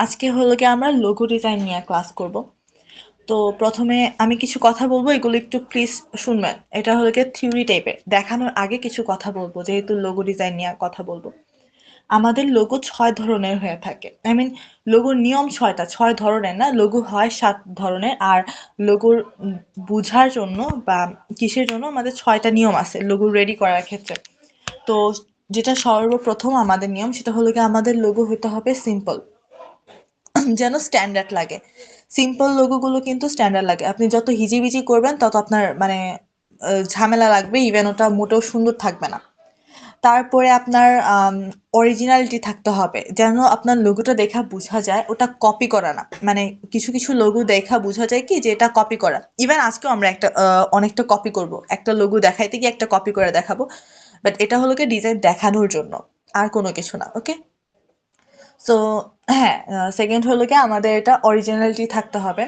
আজকে হলো কি আমরা লোগো ডিজাইন নিয়ে ক্লাস করব। তো প্রথমে আমি কিছু কথা বলবো, এগুলো একটু প্লিজ শুনবেন। এটা হলো কি থিওরি টাইপের, দেখানোর আগে কিছু কথা বলবো, যেহেতু লোগো ডিজাইন নিয়ে কথা বলবো। আমাদের লোগো ৬ ধরনের হয়ে থাকে। আই মিন লোগোর নিয়ম ৬টা, ৬ ধরনের না, লোগো হয় ৭ ধরনের। আর লোগোর বুঝার জন্য বা কিসের জন্য আমাদের ৬টা নিয়ম আছে লোগো রেডি করার ক্ষেত্রে। তো যেটা সর্বপ্রথম আমাদের নিয়ম, সেটা হলো কি আমাদের লোগো হতে হবে সিম্পল, যেন স্ট্যান্ডার্ড লাগে। সিম্পল লোগোগুলো কিন্তু স্ট্যান্ডার্ড লাগে। আপনি যত হিজিবিজি করবেন তত আপনার মানে ঝামেলা লাগবে, ইভেন ওটা মোটেও সুন্দর থাকবে না। তারপরে আপনার অরিজিনালিটি থাকতে হবে, যেন আপনার লোগোটা দেখা বোঝা যায় ওটা কপি করা না। মানে কিছু কিছু লোগো দেখা বোঝা যায় কি যে এটা কপি করা। ইভেন আজকেও আমরা একটা অনেকটা কপি করব, একটা লোগো দেখাইতে গিয়ে একটা কপি করে দেখাবো। বাট এটা হলো কি ডিজাইন দেখানোর জন্য, আর কোনো কিছু না। ওকে, সো হ্যাঁ, সেকেন্ড হলো কি আমাদের এটা অরিজিনালিটি থাকতে হবে।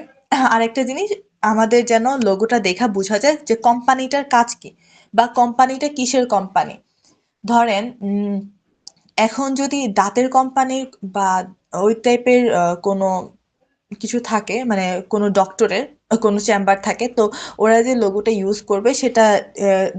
আরেকটা জিনিস, আমাদের যেন লোগোটা দেখা বোঝা যায় যে কোম্পানিটার কাজ কি, বা কোম্পানিটা কিসের কোম্পানি। ধরেন এখন যদি দাঁতের কোম্পানির বা ওই টাইপের কোনো কিছু থাকে, মানে কোনো ডক্টরের কোনো চেম্বার থাকে, তো ওরা যে লোগোটা ইউজ করবে সেটা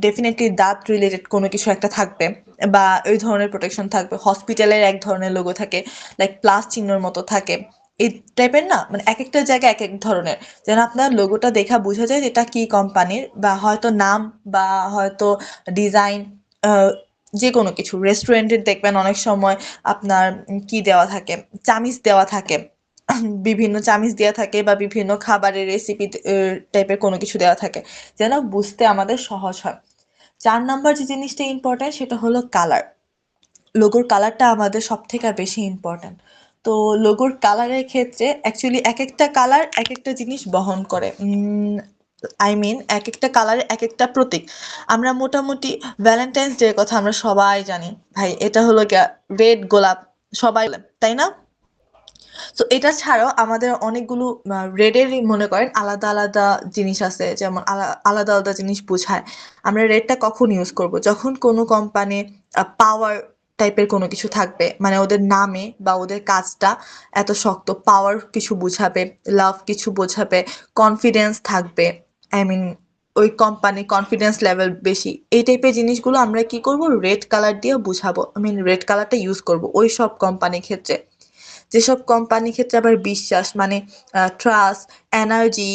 ডেফিনেটলি দাঁত রিলেটেড কোনো কিছু একটা থাকবে, বা ওই ধরনের প্রোটেকশন থাকবে। হসপিটালের এক ধরনের লোগো থাকে, লাইক প্লাস চিহ্নর মতো থাকে, এই টাইপের না। মানে এক একটা জায়গায় এক এক ধরনের, যেন আপনার লোগোটা দেখা বোঝা যায় যে এটা কি কোম্পানির, বা হয়তো নাম, বা হয়তো ডিজাইন, যে কোনো কিছু। রেস্টুরেন্টের দেখবেন অনেক সময় আপনার কি দেওয়া থাকে, চামিচ দেওয়া থাকে, বিভিন্ন চামিচ দেওয়া থাকে, বা বিভিন্ন খাবারের রেসিপি টাইপের কোনো কিছু দেওয়া থাকে, যেন বুঝতে আমাদের সহজ হয়। ৪ নাম্বার যে জিনিসটা ইম্পর্ট্যান্ট সেটা হলো কালার। লোগোর কালারটা আমাদের সব থেকে বেশি ইম্পর্ট্যান্ট। তো লোগোর কালারের ক্ষেত্রে অ্যাকচুয়ালি এক একটা কালার এক একটা জিনিস বহন করে। আই মিন এক একটা কালারের এক একটা প্রতীক। আমরা মোটামুটি ভ্যালেন্টাইন্স ডে এর কথা আমরা সবাই জানি ভাই, এটা হলো গিয়া রেড গোলাপ, সবাই বলে, তাই না? তো এটা ছাড়াও আমাদের অনেকগুলো রেডেরই মনে করেন আলাদা আলাদা জিনিস আছে, যেমন আলাদা আলাদা জিনিস বোঝায়। আমরা রেডটা কখন ইউজ করব, যখন কোনো কোম্পানি পাওয়ার টাইপের কোনো কিছু থাকবে, মানে ওদের নামে বা ওদের কাজটা এত শক্ত, পাওয়ার কিছু বোঝাবে, লাভ কিছু বোঝাবে, কনফিডেন্স থাকবে। আই মিন ওই কোম্পানি কনফিডেন্স লেভেল বেশি, এই টাইপের জিনিসগুলো আমরা কি করব, রেড কালার দিয়ে বুঝাবো। আই মিন রেড কালারটা ইউজ করব ওই সব কোম্পানির ক্ষেত্রে। যেসব কোম্পানির ক্ষেত্রে আবার বিশ্বাস, মানে ট্রাস্ট, এনার্জি,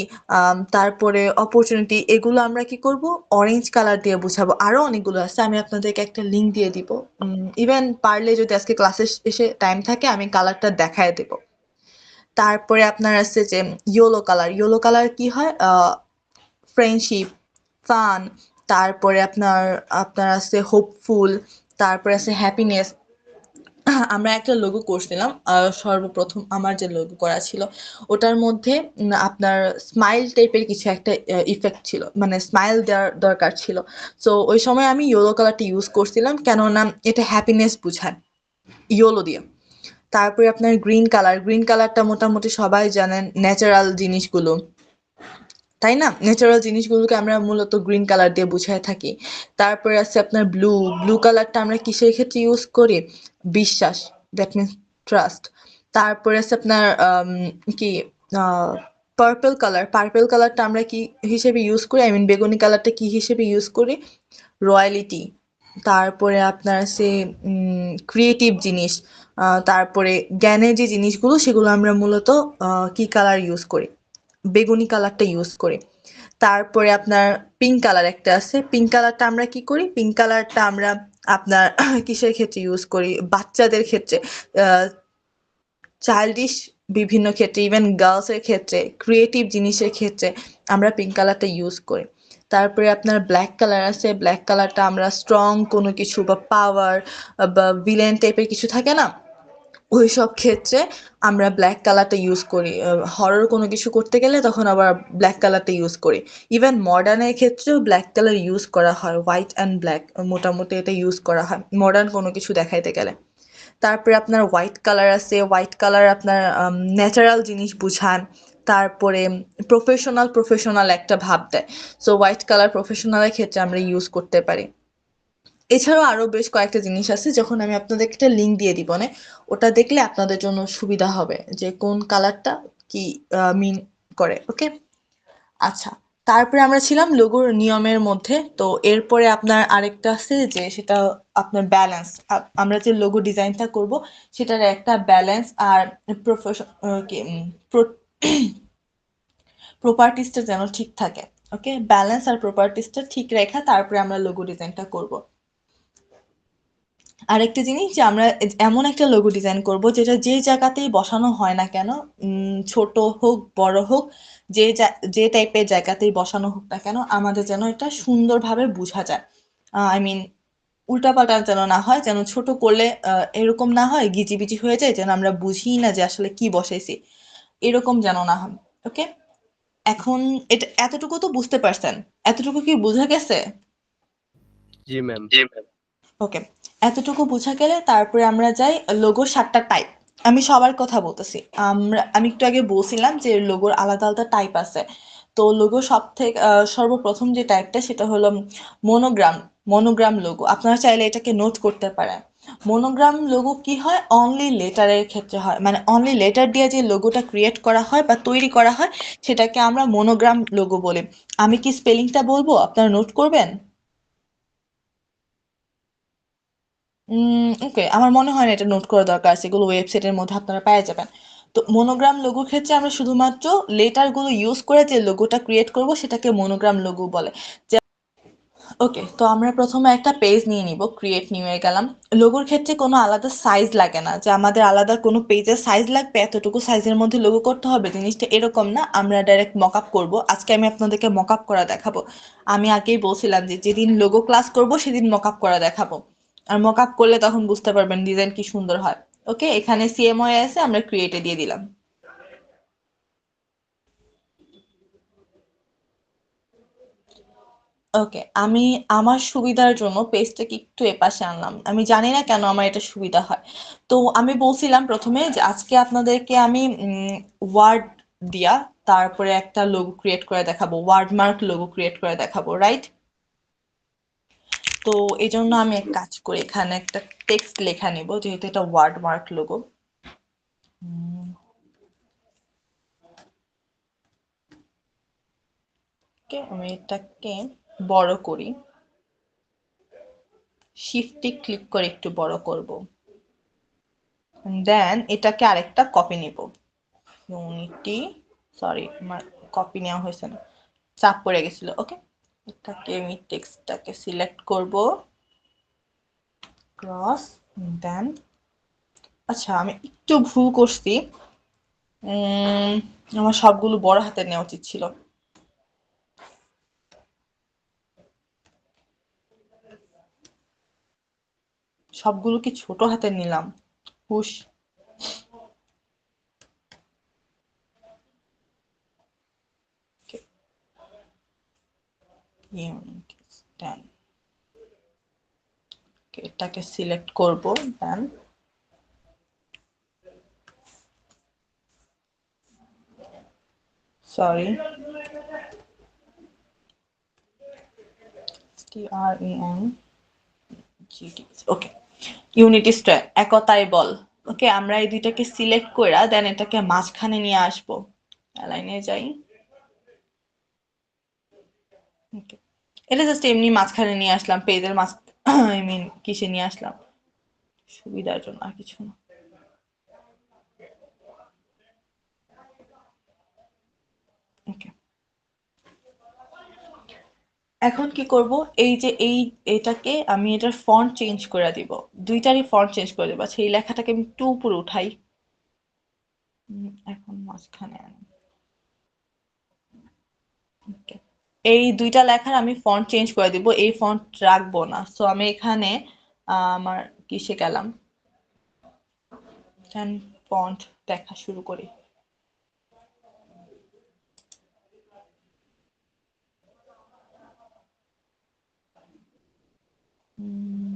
তারপরে অপরচুনিটি, এগুলো আমরা কি করব, অরেঞ্জ কালার দিয়ে বুঝাবো। আরো অনেকগুলো আছে, আমি আপনাদেরকে একটা লিঙ্ক দিয়ে দিব। ইভেন পারলে যদি আজকে ক্লাসে এসে টাইম থাকে আমি কালারটা দেখায় দেব। তারপরে আপনার আছে যে ইয়েলো কালার। ইয়েলো কালার কি হয়, ফ্রেন্ডশিপ, ফান, তারপরে আপনার আপনার আছে হোপফুল, তারপরে আছে হ্যাপিনেস। আমরা একটা লোগো করছিলাম, সর্বপ্রথম আমার যে লোগো করা ছিল ওটার মধ্যে আপনার স্মাইল টাইপের কিছু একটা ইফেক্ট ছিল, মানে স্মাইল দেওয়ার দরকার ছিল। সো ওই সময় আমি ইয়েলো কালারটা ইউজ করছিলাম, কেননা এটা হ্যাপিনেস বোঝায় ইয়েলো দিয়ে। তারপরে আপনার গ্রিন কালার। গ্রিন কালারটা মোটামুটি সবাই জানেন, ন্যাচারাল জিনিসগুলো, তাই না? ন্যাচারাল জিনিসগুলোকে আমরা মূলত গ্রিন কালার দিয়ে বুঝায় থাকি। তারপরে আছে আপনার ব্লু। ব্লু কালারটা আমরা কিসের ক্ষেত্রে ইউজ করি, বিশ্বাস, দ্যাট মিনস ট্রাস্ট। তারপরে আছে আপনার কি পার্পল কালার। পার্পল কালারটা আমরা কি হিসেবে ইউজ করি, আই মিন বেগুনি কালারটা কি হিসেবে ইউজ করি, রয়্যালিটি। তারপরে আপনার আছে ক্রিয়েটিভ জিনিস। তারপরে জ্ঞানের যে জিনিসগুলো সেগুলো আমরা মূলত কি কালার ইউজ করি, বেগুনি কালারটা ইউজ করি। তারপরে আপনার পিঙ্ক কালার একটা আছে। পিঙ্ক কালারটা আমরা কি করি, পিঙ্ক কালারটা আমরা আপনার কিসের ক্ষেত্রে ইউজ করি, বাচ্চাদের ক্ষেত্রে, চাইল্ডিশ বিভিন্ন ক্ষেত্রে, ইভেন গার্লস এর ক্ষেত্রে, ক্রিয়েটিভ জিনিসের ক্ষেত্রে আমরা পিঙ্ক কালারটা ইউজ করি। তারপরে আপনার ব্ল্যাক কালার আছে। ব্ল্যাক কালারটা আমরা স্ট্রং কোনো কিছু বা পাওয়ার বা ভিলেন টাইপের কিছু থাকে না, ওইসব ক্ষেত্রে আমরা ব্ল্যাক কালারটা ইউজ করি। হরর কোনো কিছু করতে গেলে তখন আবার ব্ল্যাক কালারটা ইউজ করি। ইভেন মডার্নের ক্ষেত্রেও ব্ল্যাক কালার ইউজ করা হয়, হোয়াইট অ্যান্ড ব্ল্যাক মোটামুটি এটা ইউজ করা হয় মডার্ন কোনো কিছু দেখাইতে গেলে। তারপরে আপনার হোয়াইট কালার আছে। হোয়াইট কালার আপনার ন্যাচারাল জিনিস বুঝান। তারপরে প্রফেশনাল প্রফেশনাল একটা ভাব দেয়। সো হোয়াইট কালার প্রফেশনালের ক্ষেত্রে আমরা ইউজ করতে পারি। এছাড়াও আরো বেশ কয়েকটা জিনিস আছে, যখন আমি আপনাদেরকে একটা লিঙ্ক দিয়ে দিব না, ওটা দেখলে আপনাদের জন্য সুবিধা হবে যে কোন কালারটা কি মিন করে। ওকে, আচ্ছা। তারপরে আমরা ছিলাম লোগোর নিয়মের মধ্যে। তো এরপরে আপনার আরেকটা আছে যে সেটা আপনার ব্যালেন্স। আমরা যে লোগো ডিজাইনটা করব সেটার একটা ব্যালেন্স আর প্রফেশন প্রপার্টিসটা যেন ঠিক থাকে। ওকে, ব্যালেন্স আর প্রপার্টিসটা ঠিক রেখা তারপরে আমরা লোগো ডিজাইনটা করব। আরেকটা জিনিস যে আমরা এমন একটা লোগো ডিজাইন করব যেটা যে জায়গাতেই বসানো হয় না কেন, ছোট হোক বড় হোক, যে টাইপের জায়গাতেই বসানো হোক না কেন, আমাদের যেন এটা সুন্দরভাবে বোঝা যায়। আই মিন উল্টাপাল্টা যেন না হয়, যেন ছোট করলে এরকম না হয় গিজিবিজি হয়ে যায়, যেন আমরা বুঝি না যে আসলে কি বসাইছি, এরকম যেন না হয়। ওকে, এখন এটা এতটুকু তো বুঝতে পারছেন? এতটুকু কি বোঝা গেছে? জি ম্যাম। ওকে, এতটুকু বোঝা গেলে তারপরে আমরা যাই লোগোর 7টা টাইপ। আমি সবার কথা বলতেছি। আমি একটু আগে বলছিলাম যে লোগোর আলাদা আলাদা টাইপ আছে। তো লোগো সর্বপ্রথম যে টাইপটা সেটা হলো মনোগ্রাম। মনোগ্রাম লোগো আপনারা চাইলে এটাকে নোট করতে পারেন। মনোগ্রাম লোগো কি হয়, অনলি লেটারের ক্ষেত্রে হয়, মানে অনলি লেটার দিয়ে যে লোগোটা ক্রিয়েট করা হয় বা তৈরি করা হয় সেটাকে আমরা মনোগ্রাম লোগো বলি। আমি কি স্পেলিংটা বলবো, আপনারা নোট করবেন? ওকে, আমার মনে হয় না এটা নোট করা দরকার আছে, এগুলো ওয়েবসাইটের মধ্যে আপনারা পেয়ে যাবেন। তো মনোগ্রাম লোগোর ক্ষেত্রে আমরা শুধুমাত্র লেটারগুলো ইউজ করে যে লোগোটা ক্রিয়েট করব সেটাকে মনোগ্রাম লোগো বলে। ওকে, তো আমরা প্রথমে একটা পেজ নিয়ে নিব, ক্রিয়েট নিউ এ গেলাম। লোগোর ক্ষেত্রে কোনো আলাদা সাইজ লাগে না যে আমাদের আলাদা কোনো পেজের সাইজ লাগবে, এতটুকু সাইজের মধ্যে লোগো করতে হবে, জিনিসটা এরকম না। আমরা ডাইরেক্ট মকআপ করব। আজকে আমি আপনাদেরকে মকআপ করা দেখাবো। আমি আগেই বলছিলাম যে যেদিন লোগো ক্লাস করব সেদিন মকআপ করা দেখাবো। আর মকআপ করলে তখন বুঝতে পারবেন ডিজাইন কি সুন্দর হয়। ওকে, এখানে সিএমওয়াই আছে, আমরা ক্রিয়েটে দিয়ে দিলাম। ওকে, আমি আমার সুবিধার জন্য পেজটাকে একটু এপাশে আনলাম। আমি জানি না কেন আমার এটা সুবিধা হয়। তো আমি বলছিলাম প্রথমে যে আজকে আপনাদেরকে আমি ওয়ার্ড দিয়া তারপরে একটা লোগো ক্রিয়েট করে দেখাবো, ওয়ার্ড মার্ক লোগো ক্রিয়েট করে দেখাবো, রাইট? তো এই জন্য আমি এক কাজ করি, এখানে একটা টেক্সট লেখা নিব যেহেতু এটা ওয়ার্ড মার্ক লোগো। ওকে, আমি এটাকে বড় করি, শিফটে ক্লিক করে একটু বড় করব। দেন এটাকে আরেকটা কপি নিব, ইউনিটি, সরি আমার কপি নেওয়া হয়েছে না, চাপ পড়ে গেছিল। ওকে, এটাকে আমি টেক্সটটাকে সিলেক্ট করব, ক্রস, দেন আচ্ছা আমি একটু ভুল করছি। উম, আমার সবগুলো বড় হাতে নেওয়া উচিত ছিল। সবগুলো কি ছোট হাতে নিলাম? হুশ। ইউনিটি, দেন এটাকে সিলেক্ট করব, দেন সরি, TREN ওকে, ইউনিটি স্ট্যার, একতাই বল। ওকে, আমরা এই দুইটাকে সিলেক্ট করে দেন এটাকে মাঝখানে নিয়ে আসবো। লাইনে যাই। ওকে, এটা জাস্ট এমনি মাঝখানে নিয়ে আসলাম, পেজের মাঝ আই মিন কিসে নিয়ে আসলাম, সুবিধার জন্য, আর কিছু না। ওকে, এখন কি করব, এই যে এটাকে আমি এটার ফন্ট চেঞ্জ করে দিব, দুইটারই ফন্ট চেঞ্জ করে দেবো। আচ্ছা, এই লেখাটাকে আমি একটু উপরে উঠাই। এখন মাঝখানে আনি। Okay. এই দুইটা লেখার আমি ফন্ট চেঞ্জ করে দিব, এই ফন্ট রাখবো না। সো আমি এখানে আমার কিসে গেলাম, ফন্ট দেখা শুরু করি। উম,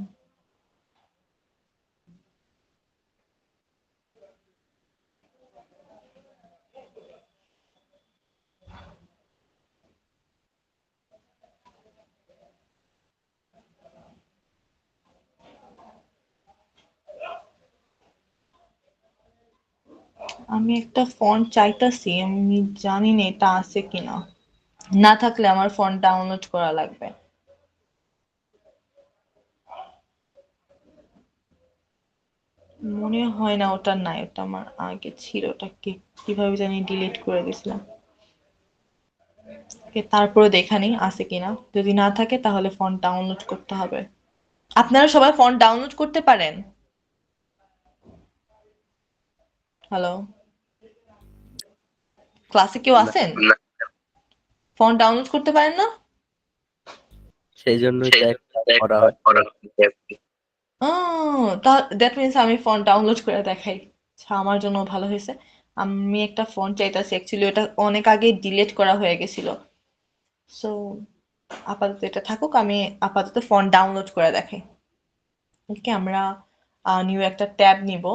আমি একটা ফন্ট চাইতাছি, আমি জানি না এটা আছে কিনা। না থাকলে আমার ফন্ট ডাউনলোড করা লাগবে। মনে হয় না ওটা নাই, ওটা আমার আগে ছিল, ওটাকে কিভাবে জানি ডিলিট করে দিয়েছিলাম। তারপরে দেখা নেই আছে কিনা, যদি না থাকে তাহলে ফন্ট ডাউনলোড করতে হবে। আপনারা সবাই ফন্ট ডাউনলোড করতে পারেন? হ্যালো, ক্লাসে কেউ না, আছেন ফন্ট ডাউনলোড করতে পারেন না? সেই জন্যই তো একটা করা হয়। দ্যাট মিনস আমি ফন্ট ডাউনলোড করে দেখাই। আচ্ছা, আমার জন্য ভালো হয়েছে। আমি একটা ফন্ট চাইতাছি, অ্যাকচুয়ালি ওটা অনেক আগে ডিলিট করা হয়ে গেছিল। সো আপাতত এটা থাকুক, আমি আপাতত ফন্ট ডাউনলোড করে দেখাই। ওকে, আমরা নিউ একটা ট্যাব নিব।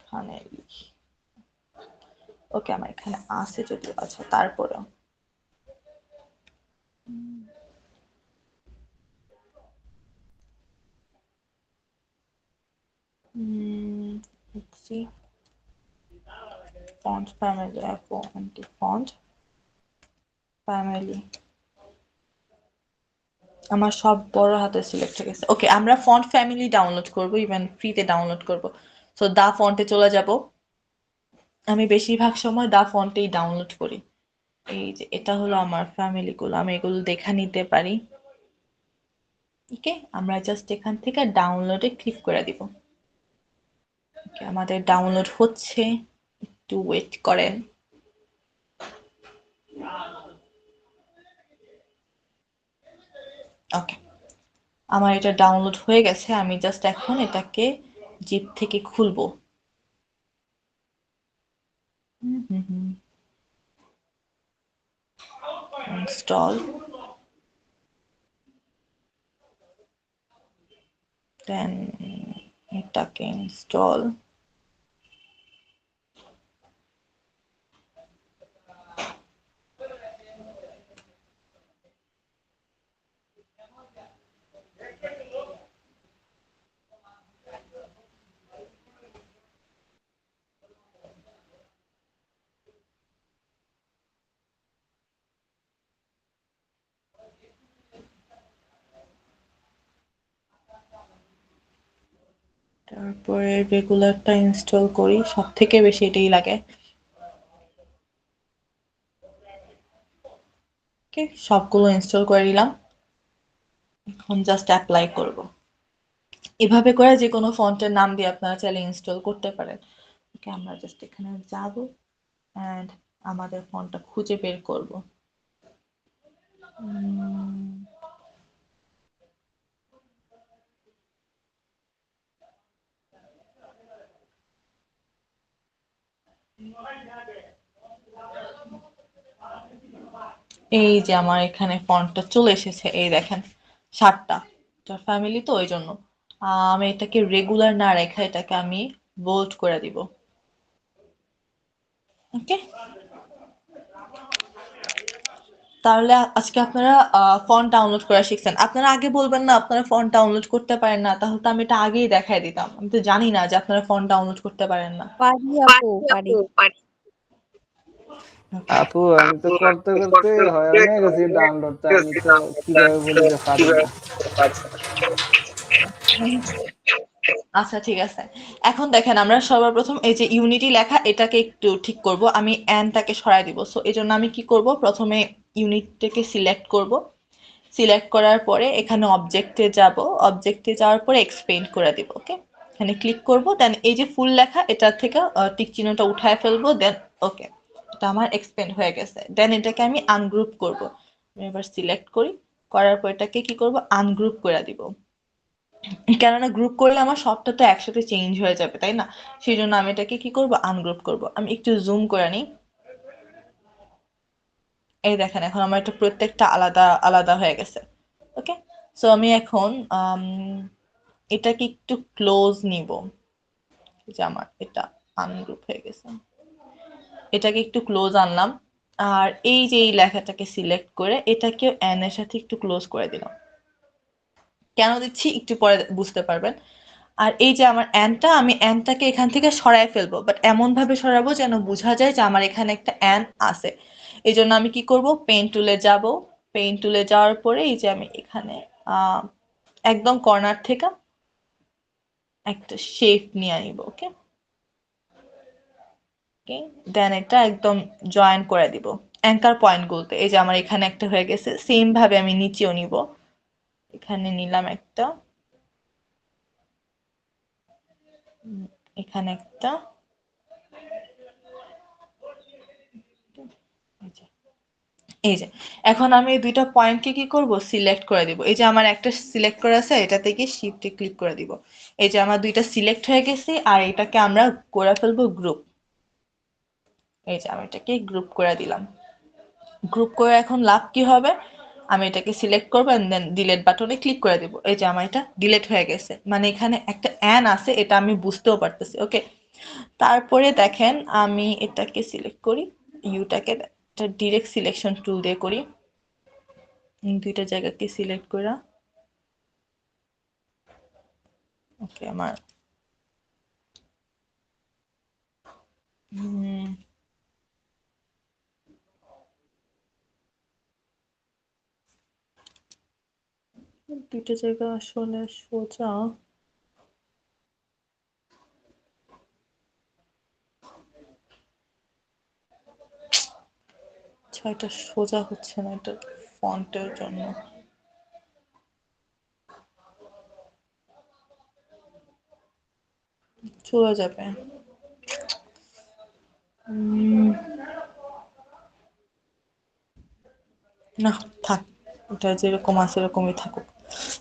এখানে ওকে, আমার এখানে আছে যদিও, আচ্ছা তারপরেও let's see, font family, anti font family, আমার সব বড় হাতে সিলেক্ট হয়ে গেছে। ওকে, আমরা ফন্ট ফ্যামিলি ডাউনলোড করব, ইভেন ফ্রিতে ডাউনলোড করব। সো দা ফন্টে চলে যাব। আমি বেশিরভাগ সময় দা ফন্টেই ডাউনলোড করি। এই যে এটা হলো আমার ফ্যামিলি গুলো, আমি এগুলো দেখা নিতে পারি। ওকে, আমরা জাস্ট এখান থেকে ডাউনলোডে ক্লিক করে দিব। ওকে, আমাদের ডাউনলোড হচ্ছে, একটু ওয়েট করেন। ওকে, আমার এটা ডাউনলোড হয়ে গেছে। আমি জাস্ট এখন এটাকে জিপ থেকে খুলবো। ইনস্টল, দেন এটাকে ইনস্টল। তারপরে রেগুলারটা ইনস্টল করি, সব থেকে বেশি এটাই লাগে। ওকে, সবগুলো ইনস্টল করে দিলাম। এখন জাস্ট অ্যাপ্লাই করব। এভাবে করে যে কোনো ফন্টের নাম দিয়ে আপনারা চাইলে ইনস্টল করতে পারেন। ওকে, আমরা জাস্ট এখানে যাব এন্ড আমাদের ফন্টটা খুঁজে বের করব। এই যে আমার এখানে ফন্টটা চলে এসেছে, এই দেখেন 7টা। ফ্যামিলি তো ওই জন্য আমি এটাকে রেগুলার না রেখে এটাকে আমি বোল্ড করে দিব। ওকে, তাহলে আজকে আপনারা ফন্ট ডাউনলোড করা শিখছেন। আপনারা আগে বলবেন না আপনারা ফন্ট ডাউনলোড করতে পারেন না, তাহলে তো আমি এটা আগেই দেখাই দিতাম। আমি তো জানি না যে আপনারা ফন্ট ডাউনলোড করতে পারেন না। পারি আপু, পারি। আপু আমি তো করতে করতে হয়রান হয়ে গেছি ডাউনলোড, তা আমি তো কিভাবে বলি যে পারি না। আচ্ছা ঠিক আছে, এখন দেখেন আমরা সর্বপ্রথম এই যে ইউনিটি লেখা এটাকে একটু ঠিক করব। আমি এনটাকে সরাই দিব। সো এই জন্য আমি কি করব, প্রথমে ইউনিটটাকে সিলেক্ট করব। সিলেক্ট করার পরে এখানে অবজেক্টে যাব, অবজেক্টে যাওয়ার পরে এক্সপেন্ড করে দিব। ওকে, এখানে ক্লিক করব, দেন এই যে ফুল লেখা এটা থেকে টিক চিহ্নটা উঠায় ফেলবো, দেন ওকে, এটা আমার এক্সপেন্ড হয়ে গেছে। দেন এটাকে আমি আনগ্রুপ করব। আমি এবার সিলেক্ট করি, করার পর এটাকে কি করব, আনগ্রুপ করে দিব। কেননা গ্রুপ করলে আমার সবটা তো একসাথে চেঞ্জ হয়ে যাবে, তাই না? সেই জন্য আমি এটাকে কি করব, আনগ্রুপ করব। আমি একটু জুম করে নিই। এই দেখেন এখন আমার এটা প্রত্যেকটা আলাদা আলাদা হয়ে গেছে। ওকে, সো আমি এখন এটাকে একটু ক্লোজ নিব, যে আমার এটা আনগ্রুপ হয়ে গেছে। এটাকে একটু ক্লোজ আনলাম, আর এই যে এই লেখাটাকে সিলেক্ট করে এটাকেও এন এর সাথে একটু ক্লোজ করে দিলাম। কেন দিচ্ছি একটু পরে বুঝতে পারবেন। আর এই যে আমার অ্যানটা, আমি অ্যানটাকে এখান থেকে সরায় ফেলবো, বাট এমন ভাবে সরাবো যেন বোঝা যায় যে আমার এখানে একটা অ্যান আছে। এই জন্য আমি কি করব, পেন টুলে যাব, পেন টুলে যাওয়ার পরে এই যে আমি এখানে আহ একদম কর্নার থেকে একটা শেপ নিয়ে নিব। ওকে, ওকে, দেন এটা একদম জয়েন করে দিব অ্যাঙ্কার পয়েন্ট গুলোতে। এই যে আমার এখানে একটা হয়ে গেছে, সেম ভাবে আমি নিচেও নিব, এখানে নিলাম একটা, এখানে একটা, এই যে, এই যে এখন আমি এই দুইটা পয়েন্টকে কি করব, সিলেক্ট করে দিব। এই যে আমার একটা সিলেক্ট করা আছে, এটা থেকে শিফটে ক্লিক করে দিব। এই যে আমার দুইটা সিলেক্ট হয়ে গেছে, আর এটাকে আমরা করে ফেলবো গ্রুপ। এই যে আমি এটাকে গ্রুপ করে দিলাম। গ্রুপ করে এখন লাভ কি হবে, আমি এটাকে সিলেক্ট করবো এন্ড দেন ডিলিট বাটনে ক্লিক করে দিব। এই যে আমার এটা ডিলিট হয়ে গেছে, মানে এখানে একটা অ্যান আছে, এটা আমি বুঝতেও পারতেছি। ওকে, তারপরে দেখেন আমি এটাকে সিলেক্ট করি, ইউটাকে ডিরেক্ট সিলেকশন টুল দিয়ে করি, দুইটা জায়গাকে সিলেক্ট করা। ওকে, আমার দুইটা জায়গা আসলে সোজা, এটা সোজা হচ্ছে না, এটা ফন্টের জন্য চলে যাবে। না, থাক, ওটা যেরকম আছে এরকমই থাকুক।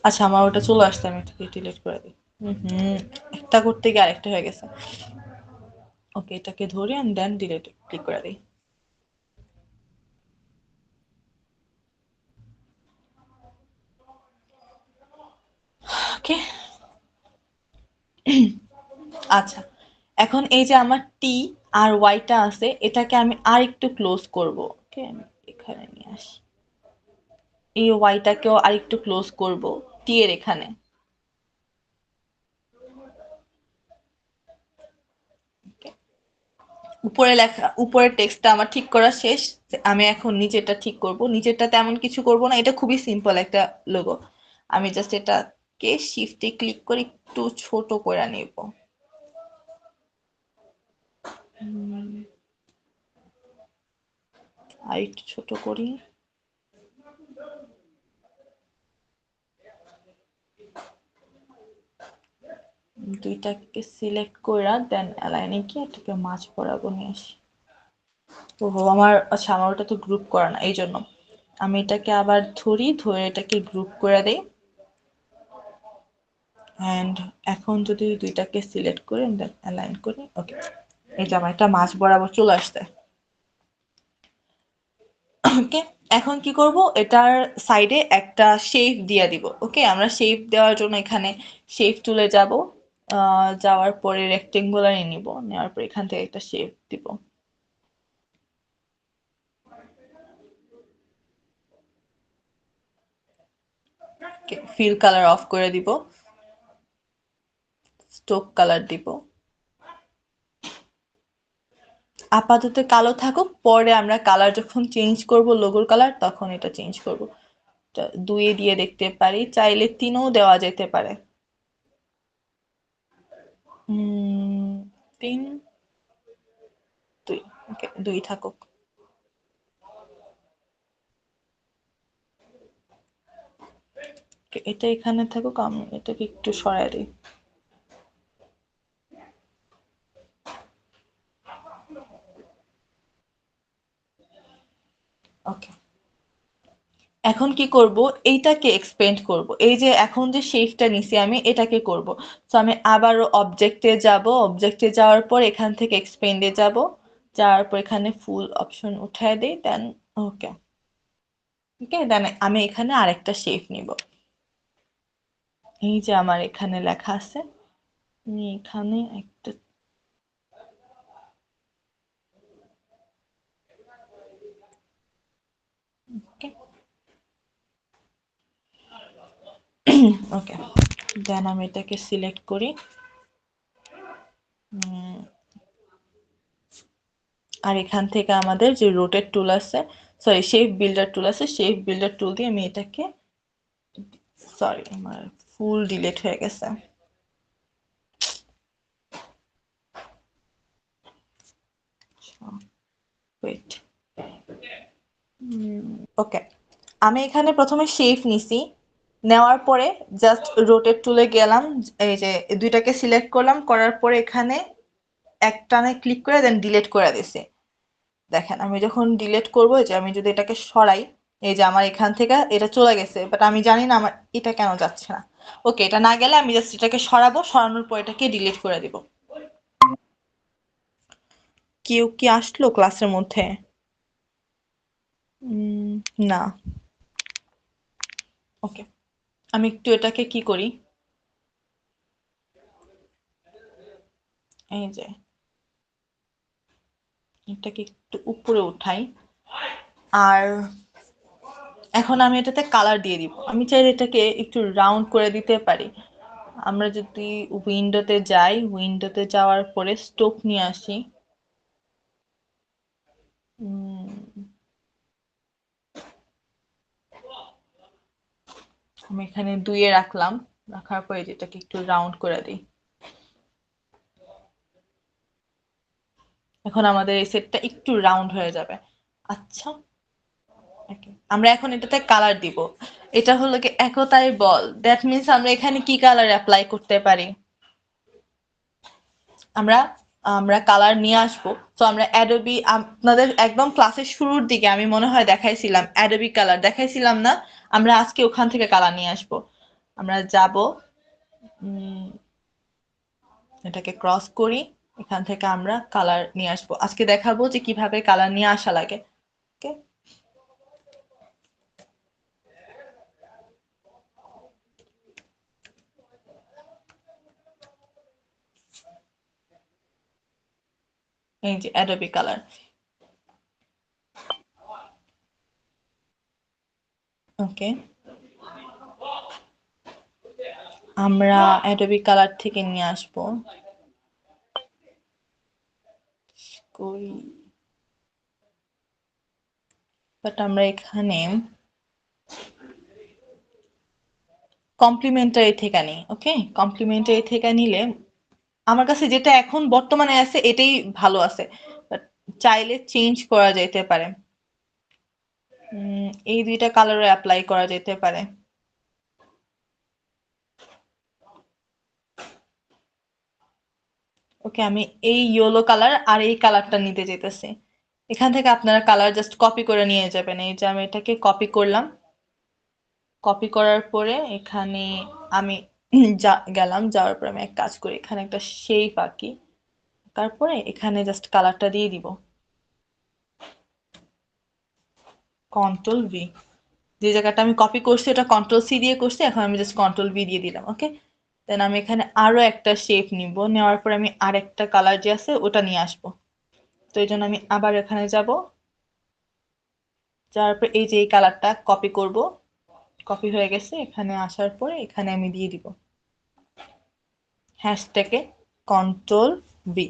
আচ্ছা, আমার ওটা চলে আসছে, আমি এটাকে ডিলিট করে দিই। একটা করতে গিয়ে আরেকটা হয়ে গেছে। ওকে, এটাকে ধরে এন্ড দেন ডিলিট ক্লিক করে দিই। ওকে, আচ্ছা, এখন এই যে আমার টি আর ওয়াইটা আছে, এটাকে আমি আর একটু ক্লোজ করব। ওকে, আমি এখানে নিয়ে আসি, এই ওয়াইটাকেও আর একটু ক্লোজ করব টি এর এখানে। Okay, উপরে লেখা, উপরের টেক্সটটা আমার ঠিক করা শেষ। আমি এখন নিচেরটা ঠিক করব। নিচেরটা তেমন কিছু করব না, এটা খুবই সিম্পল একটা লোগো। আমি জাস্ট এটাকে শিফটে ক্লিক করে একটু ছোট করে নেব। আর একটু ছোট করি। দুইটাকে সিলেক্ট করে দেন অ্যালাইনে গিয়ে এটাকে মাঝ বরাবর নিয়ে আসি। ওহো, আমার, আচ্ছা, আমার ওটা তো গ্রুপ করা না, এই জন্য আমি এটাকে আবার ধরি, ধরে এটাকে গ্রুপ করে দেই। অ্যান্ড এখন যদি দুইটাকে সিলেক্ট করে দেন অ্যালাইন করি, ওকে, এই যে আমার একটা মাঝ বরাবর চলে আসছে। ওকে, এখন কি করব, এটার সাইডে একটা শেপ দিয়ে দিব। ওকে, আমরা শেপ দেওয়ার জন্য এখানে শেপ টুলে যাব, যাওয়ার পরে রেক্টেঙ্গুলার নিব, নেওয়ার পর এখান থেকে একটা শেপ দিব। ফিল কালার অফ করে দিব, স্টোক কালার দিব, আপাতত কালো থাকুক, পরে আমরা কালার যখন চেঞ্জ করব লোগোর কালার, তখন এটা চেঞ্জ করব। দুইয়ে দিয়ে দেখতে পারি, চাইলে তিনও দেওয়া যেতে পারে। তিন, দুই, ওকে, দুই থাকুক। এটা এখানে থাকুক, আমি এটাকে একটু সরাই দিই। ওকে, এখন কি করব, এইটাকে এক্সপেন্ড করব। এই যে এখন যে শেপটা নিছি আমি, এটাকে করব। তো আমি আবারও অবজেক্টে যাব, অবজেক্টে যাওয়ার পর এখান থেকে এক্সপেন্ডে যাব, যাওয়ার পর এখানে ফুল অপশন উঠায় দেই, দেন ওকে, ওকে, দেন আমি এখানে আরেকটা শেপ নিব। এই যে আমার এখানে লেখা আছে, আমি এখানে একটা, ওকে, ওকে, দেন আমি এটাকে সিলেক্ট করি। আর এখান থেকে আমাদের যে রোটেট টুল আছে, সরি শেপ বিল্ডার টুল আছে, শেপ বিল্ডার টুল দিয়ে আমি এটাকে, সরি আমার ফুল ডিলিট হয়ে গেছে। ওয়েট, ওকে, আমি এখানে প্রথমে শেপ নিছি, নেওয়ার পরে জাস্ট রোটেট টুলে গেলাম, এই যে দুইটাকে সিলেক্ট করলাম, করার পরে এখানে একটানে ক্লিক করে দেন ডিলিট করে দিছি। দেখেন আমি যখন ডিলিট করবো, যে আমি যদি এটাকে সরাই, এই যে আমার এখান থেকে এটা চলে গেছে, বাট আমি জানি না আমার এটা কেন যাচ্ছে না। ওকে, এটা না গেলে আমি জাস্ট এটাকে সরাবো, সরানোর পর এটাকে ডিলিট করে দিব। কেউ কি আসলো ক্লাসের মধ্যে? না। ওকে, আমি একটু এটাকে কি করি, এই যে এটাকে একটু উপরে উঠাই, আর এখন আমি এটাতে কালার দিয়ে দিব। আমি চাইলে এটাকে একটু রাউন্ড করে দিতে পারি। আমরা যদি উইন্ডোতে যাই, উইন্ডোতে যাওয়ার পরে স্টোক নিয়ে আসি, আমি এখানে 2 রাখলাম, রাখার পরে যেটাকে একটু রাউন্ড করে দিই। এখন আমাদের এই সেটটা একটু রাউন্ড হয়ে যাবে। আচ্ছা, আমরা এখন এটাতে কালার দিব। এটা হলো কি একতাই বল, দ্যাট মিন্স আমরা এখানে কি কালার অ্যাপ্লাই করতে পারি, আমরা আমরা কালার নিয়ে আসবো। তো আমরা অ্যাডোবি, আপনাদের একদম ক্লাসের শুরুর দিকে আমি মনে হয় দেখাইছিলাম, অ্যাডোবি কালার দেখাইছিলাম না? আমরা আজকে ওখান থেকে কালার নিয়ে আসবো। আমরা যাব, এটাকে ক্রস করি, এখান থেকে আমরা কালার নিয়ে আসবো। আজকে দেখাবো যে কিভাবে কালার নিয়ে আসা লাগে। ওকে, এই যে অ্যাডোবি কালার। ওকে, আমরা অ্যাডোবি কালার থেকে নিয়ে আসবো, বাট আমরা এখানে কমপ্লিমেন্টারি থেকে নিই। ওকে, কমপ্লিমেন্টারি থেকে নিলে আমার কাছে যেটা এখন বর্তমানে আছে এটাই ভালো আছে, বাট চাইলে চেঞ্জ করা যেতে পারে। এই দুইটা কালারও অ্যাপ্লাই করা যেতে পারে। ওকে, আমি এই ইয়েলো কালার আর এই কালারটা নিতে যেতেছি। এখান থেকে আপনারা কালার জাস্ট কপি করে নিয়ে যাবেন। এই যে আমি এটাকে কপি করলাম, কপি করার পরে এখানে আমি গেলাম, যাওয়ার পরে আমি এক কাজ করি, এখানে একটা শেপ আঁকি, তারপরে এখানে জাস্ট কালারটা দিয়ে দিব, কন্ট্রোল ভি। যে জায়গাটা আমি কপি করছি ওটা কন্ট্রোল সি দিয়ে করছি, এখন আমি জাস্ট কন্ট্রোল ভি দিয়ে দিলাম। ওকে, দেন আমি এখানে আরো একটা শেপ নিব, নেওয়ার পরে আমি আরেকটা কালার যে আছে ওটা নিয়ে আসবো। তো এই জন্য আমি আবার এখানে যাব, যাওয়ার পর এই যে এই কালারটা কপি করব, কপি হয়ে গেছে, এখানে আসার পরে এখানে আমি দিয়ে দিব হ্যাশট্যাগে কন্ট্রোল ভি।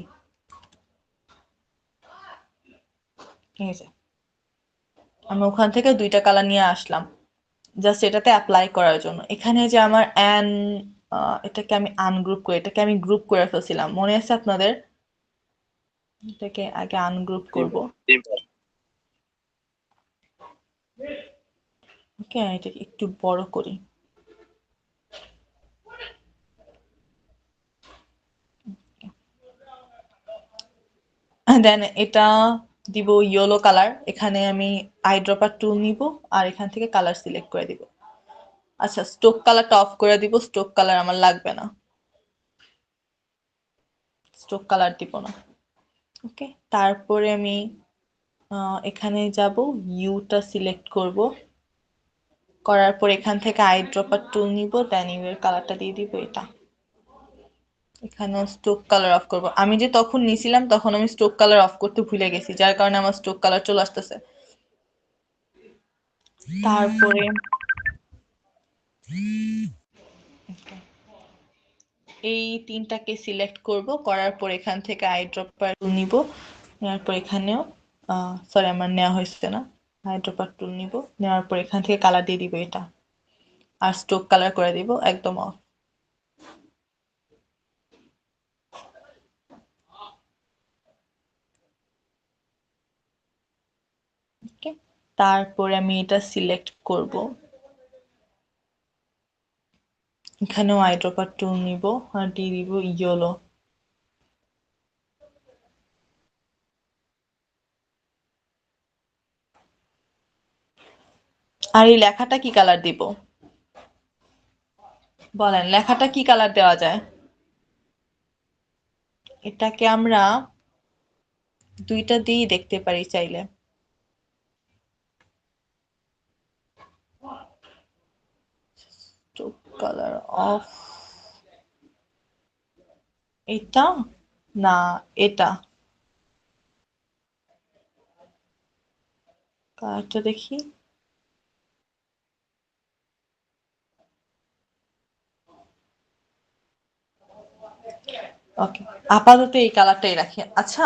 ঠিক আছে, আমি ওখান থেকে দুইটা কালার নিয়ে আসলাম জাস্ট এটাতে অ্যাপ্লাই করার জন্য। এখানে যে আমার এটাকে আমি আনগ্রুপ করি, এটাকে আমি গ্রুপ করে ফেলছিলাম, মনে আছে আপনাদের? এটাকে আগে আনগ্রুপ করব। ওকে, এটাকে একটু বড় করি। দেন এটা দিব ইয়েলো কালার, এখানে আমি আইড্রপার টুল নিব আর এখান থেকে কালার সিলেক্ট করে দিব। আচ্ছা, স্টোক কালারটা অফ করে দিব, স্টোক কালার আমার লাগবে না, স্টোক কালার দিব না। ওকে, তারপরে আমি এখানে যাব, ইউটা সিলেক্ট করব, করার পর এখান থেকে আইড্রপার টুল নিব, দেন ইউ এর কালারটা দিয়ে দিব এটা। এখানে স্টোক কালার অফ করব। আমি যে তখন নিছিলাম তখন আমি স্টোক কালার অফ করতে ভুলে গেছি, যার কারণে আমার স্টোক কালার চলে আসতেছে। তারপরে এই তিনটাকে সিলেক্ট করব, করার পর এখান থেকে আইড্রপার টুল নিব, নেওয়ার পর এখানেও সরি আমার নেওয়া হয়েছে না, আইড্রপার টুল নিব, নেওয়ার পর এখান থেকে কালার দিয়ে দিব এটা, আর স্ট্রোক কালার করে দিব একদম অফ। ওকে, তারপরে আমি এটা সিলেক্ট করব, এখানেও আইড্রপার টুল নিব আর দিয়ে দিব ইয়েলো। আর এই লেখাটা কি কালার দিব বলেন, লেখাটা কি কালার দেওয়া যায়? এটাকে আমরা দুইটা দিয়েই দেখতে পারি চাইলে। কালার অফ, এটা না এটা, কালারটা দেখি। ওকে, আপাতত এই কালারটাই রাখি। আচ্ছা,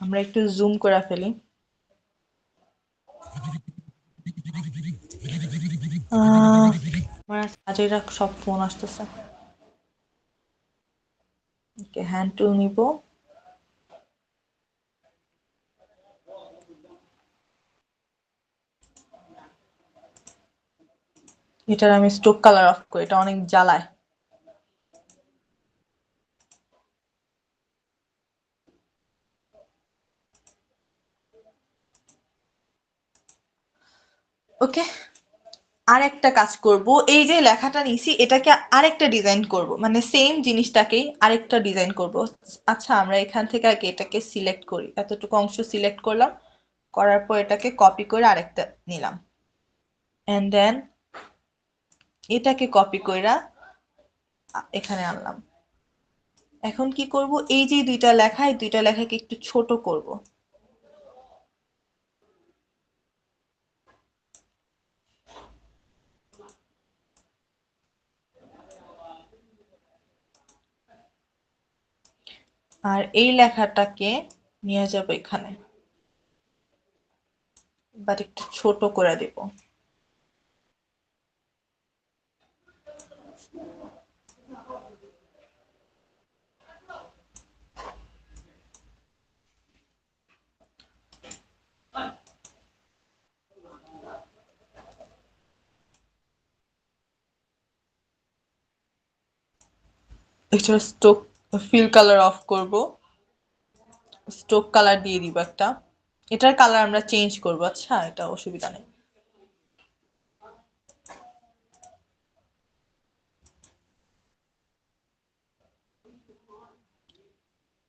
আমরা একটু জুম করে ফেলি। আমার কাজেরা সব ফোন আসতেছে। ওকে, হ্যান্ড টুল নিব, এটার আমি স্ট্রোক কালার অফ করি, এটা অনেক জ্বালায়। ওকে, আরেকটা কাজ করব, এই যে লেখাটা নিছি এটাকে আরেকটা ডিজাইন করব, মানে সেম জিনিসটাকেই আরেকটা ডিজাইন করব। আচ্ছা, আমরা এখান থেকে আগে এটাকে সিলেক্ট করি, এতটুকু অংশ সিলেক্ট করলাম, করার পর এটাকে কপি করে আরেকটা নিলাম, এন্ড দেন এটাকে কপি কইরা এখানে আনলাম। এখন কি করব, এই যে দুইটা লেখা, এই দুইটা লেখাকে একটু ছোট করব। আর এই লেখাটাকে নিয়ে যাব এখানে, বাট একটু ছোট করে দেব। এটা স্ট্রোক ফিল কালার অফ করব, স্ট্রোক কালার দিয়ে দিব একটা, এটার কালার আমরা চেঞ্জ করব। আচ্ছা, এটা অসুবিধা নেই।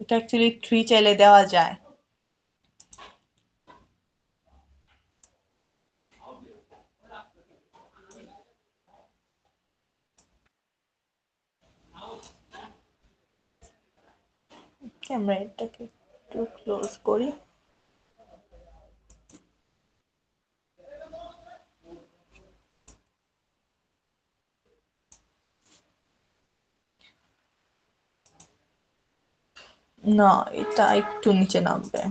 এটা অ্যাকচুয়ালি 3 চাইলে দেওয়া যায়। আমরা এটাকে একটু ক্লোজ করি। না, এটা একটু নিচে নামবে।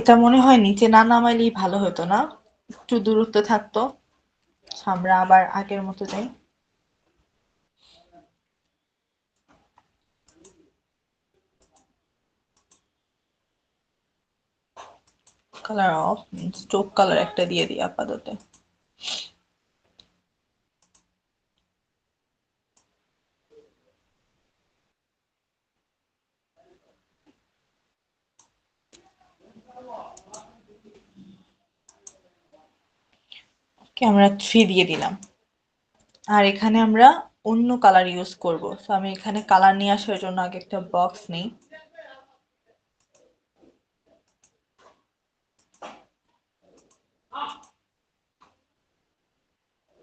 এটা মনে হয় নিচে না নামাইলেই ভালো হতো না, একটু দূরত্ব থাকতো। আমরা আবার আগের মতো যাই, কালার অফ, স্ট্রোক কালার একটা দিয়ে দিই আপাতত। আমরা 3 দিয়ে দিলাম। আর এখানে আমরা অন্য কালার ইউজ করব, তো আমি এখানে কালার নিয়ে আসার জন্য আগে একটা বক্স নেই,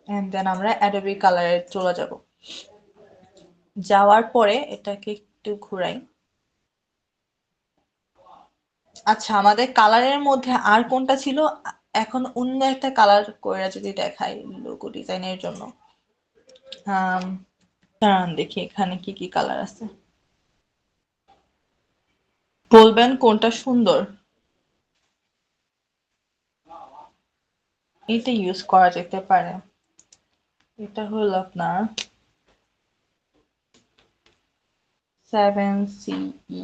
এন্ড দেন আমরা অ্যাডোবি কালারে চলে যাব। যাওয়ার পরে এটাকে একটু ঘুরাই। আচ্ছা, আমাদের কালারের মধ্যে আর কোনটা ছিল? এখন অন্য একটা কালার করে যদি দেখাই লোগো ডিজাইনের জন্য। দাঁড়ান দেখি এখানে কি কি কালার আছে, বলবেন কোনটা সুন্দর। এটা ইউজ করা যেতে পারে। এটা হলো আপনার 7CE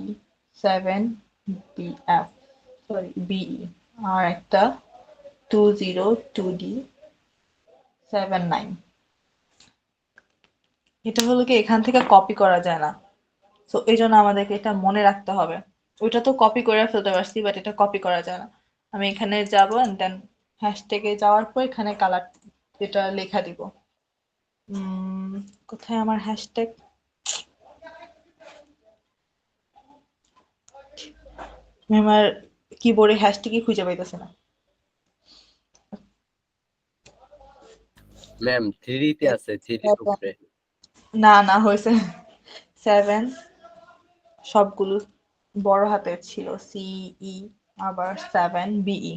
7BF সরি BE, আর একটা 202D 79। এটা হলো কি এখান থেকে কপি করা যায় না, তো এই জন্য আমাদেরকে এটা মনে রাখতে হবে। ওইটা তো কপি করে ফেলতে পারছি, বাট এটা কপি করা যায় না। আমি এখানে যাব এন্ড দেন হ্যাশট্যাগে যাওয়ার পর এখানে কালার এটা লেখা দিব। কোথায় আমার হ্যাশট্যাগ? আমি আমার কিবোর্ডে হ্যাশট্যাগই খুঁজে পাইতেছি না। ম্যাম 3 তে আছে, 3 উপরে। না না হয়েছে 7, সবগুলো বড় হাতের ছিল, CE আবার 7BE।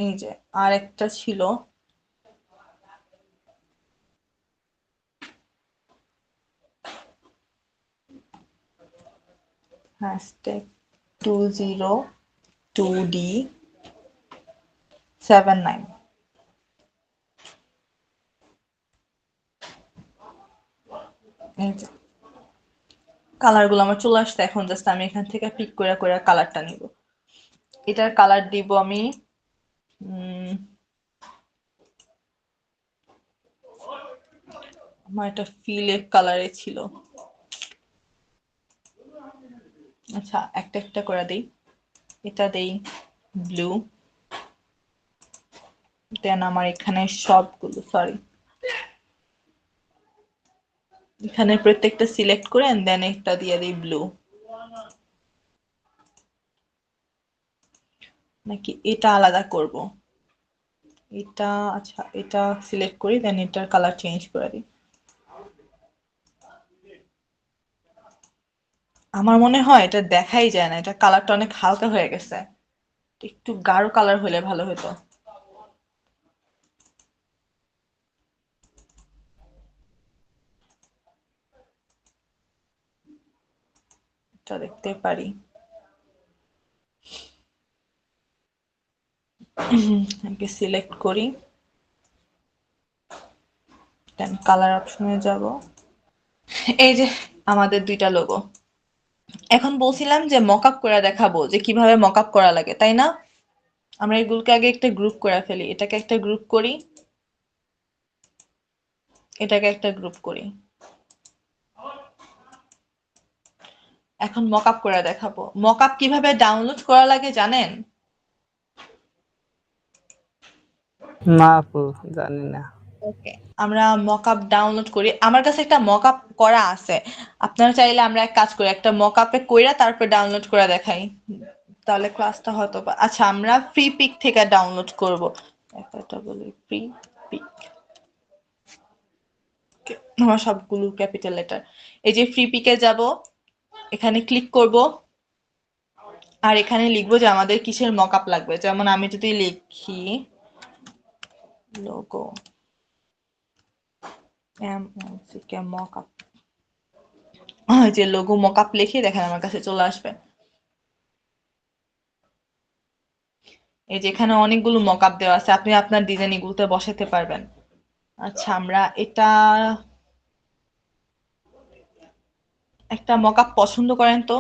এই যে আর একটা ছিল হ্যাশট্যাগ 202D79। এই যে কালার গুলো আমার চলে আসছে, এখন জাস্ট আমি এখান থেকে পিক করে করে কালারটা নিব। এটার কালার দিব আমি আমার একটা ফিলের কালারে ছিল। আচ্ছা একটা একটা করে দেই। এটা দেই ব্লু, দেন আমার এখানে সবগুলো সরি এখানে প্রত্যেকটা সিলেক্ট করে দেন একটা দিয়ে দিই ব্লু। নাকি এটা আলাদা করব? এটা আচ্ছা এটা সিলেক্ট করি দেন এটার কালার চেঞ্জ করে দিই। আমার মনে হয় এটা দেখাই যায় না, এটা কালারটা অনেক হালকা হয়ে গেছে, একটু গাঢ় কালার হলে ভালো হতো। এটা দেখতে পারি। আগে সিলেক্ট করি দেন কালার অপশনে যাব। এই যে আমাদের দুইটা লোগো। এখন বলছিলাম যে মকআপ করে দেখাবো যে কিভাবে মকআপ করা লাগে, তাই না? আমরা এগুলোকে আগে একটা গ্রুপ করে ফেলি, এটাকে একটা গ্রুপ করি, এটাকে একটা গ্রুপ করি। এখন মকআপ করে দেখাবো। মকআপ কিভাবে ডাউনলোড করা লাগে জানেন? না আপু, জানি না। ওকে, আমরা মকআপ ডাউনলোড করি। আমার কাছে একটা মকআপ করা আছে, আপনারা চাইলে আমরা এক কাজ করি, একটা মকআপে কইরা তারপর ডাউনলোড করে দেখাই, তাহলে ক্লাসটা হয়তো আচ্ছা আমরা ফ্রি পিক থেকে ডাউনলোড করব। একটা বলি ফ্রি পিক, আমার সবগুলো ক্যাপিটাল লেটার। এই যে ফ্রি পিকে যাব, এখানে ক্লিক করব, আর এখানে লিখবো যে আমাদের কিসের মকআপ লাগবে। যেমন আমি যদি লিখি লোগো MLCK মকআপ, যে লোগো মকআপ লিখে দেখেন আমার কাছে চলে আসবে। এই যে এখানে অনেকগুলো মকআপ দেওয়া আছে, আপনি আপনার ডিজাইন এগুলোতে বসাতে পারবেন। আচ্ছা আমরা এটা একটা মকআপ পছন্দ করেন তো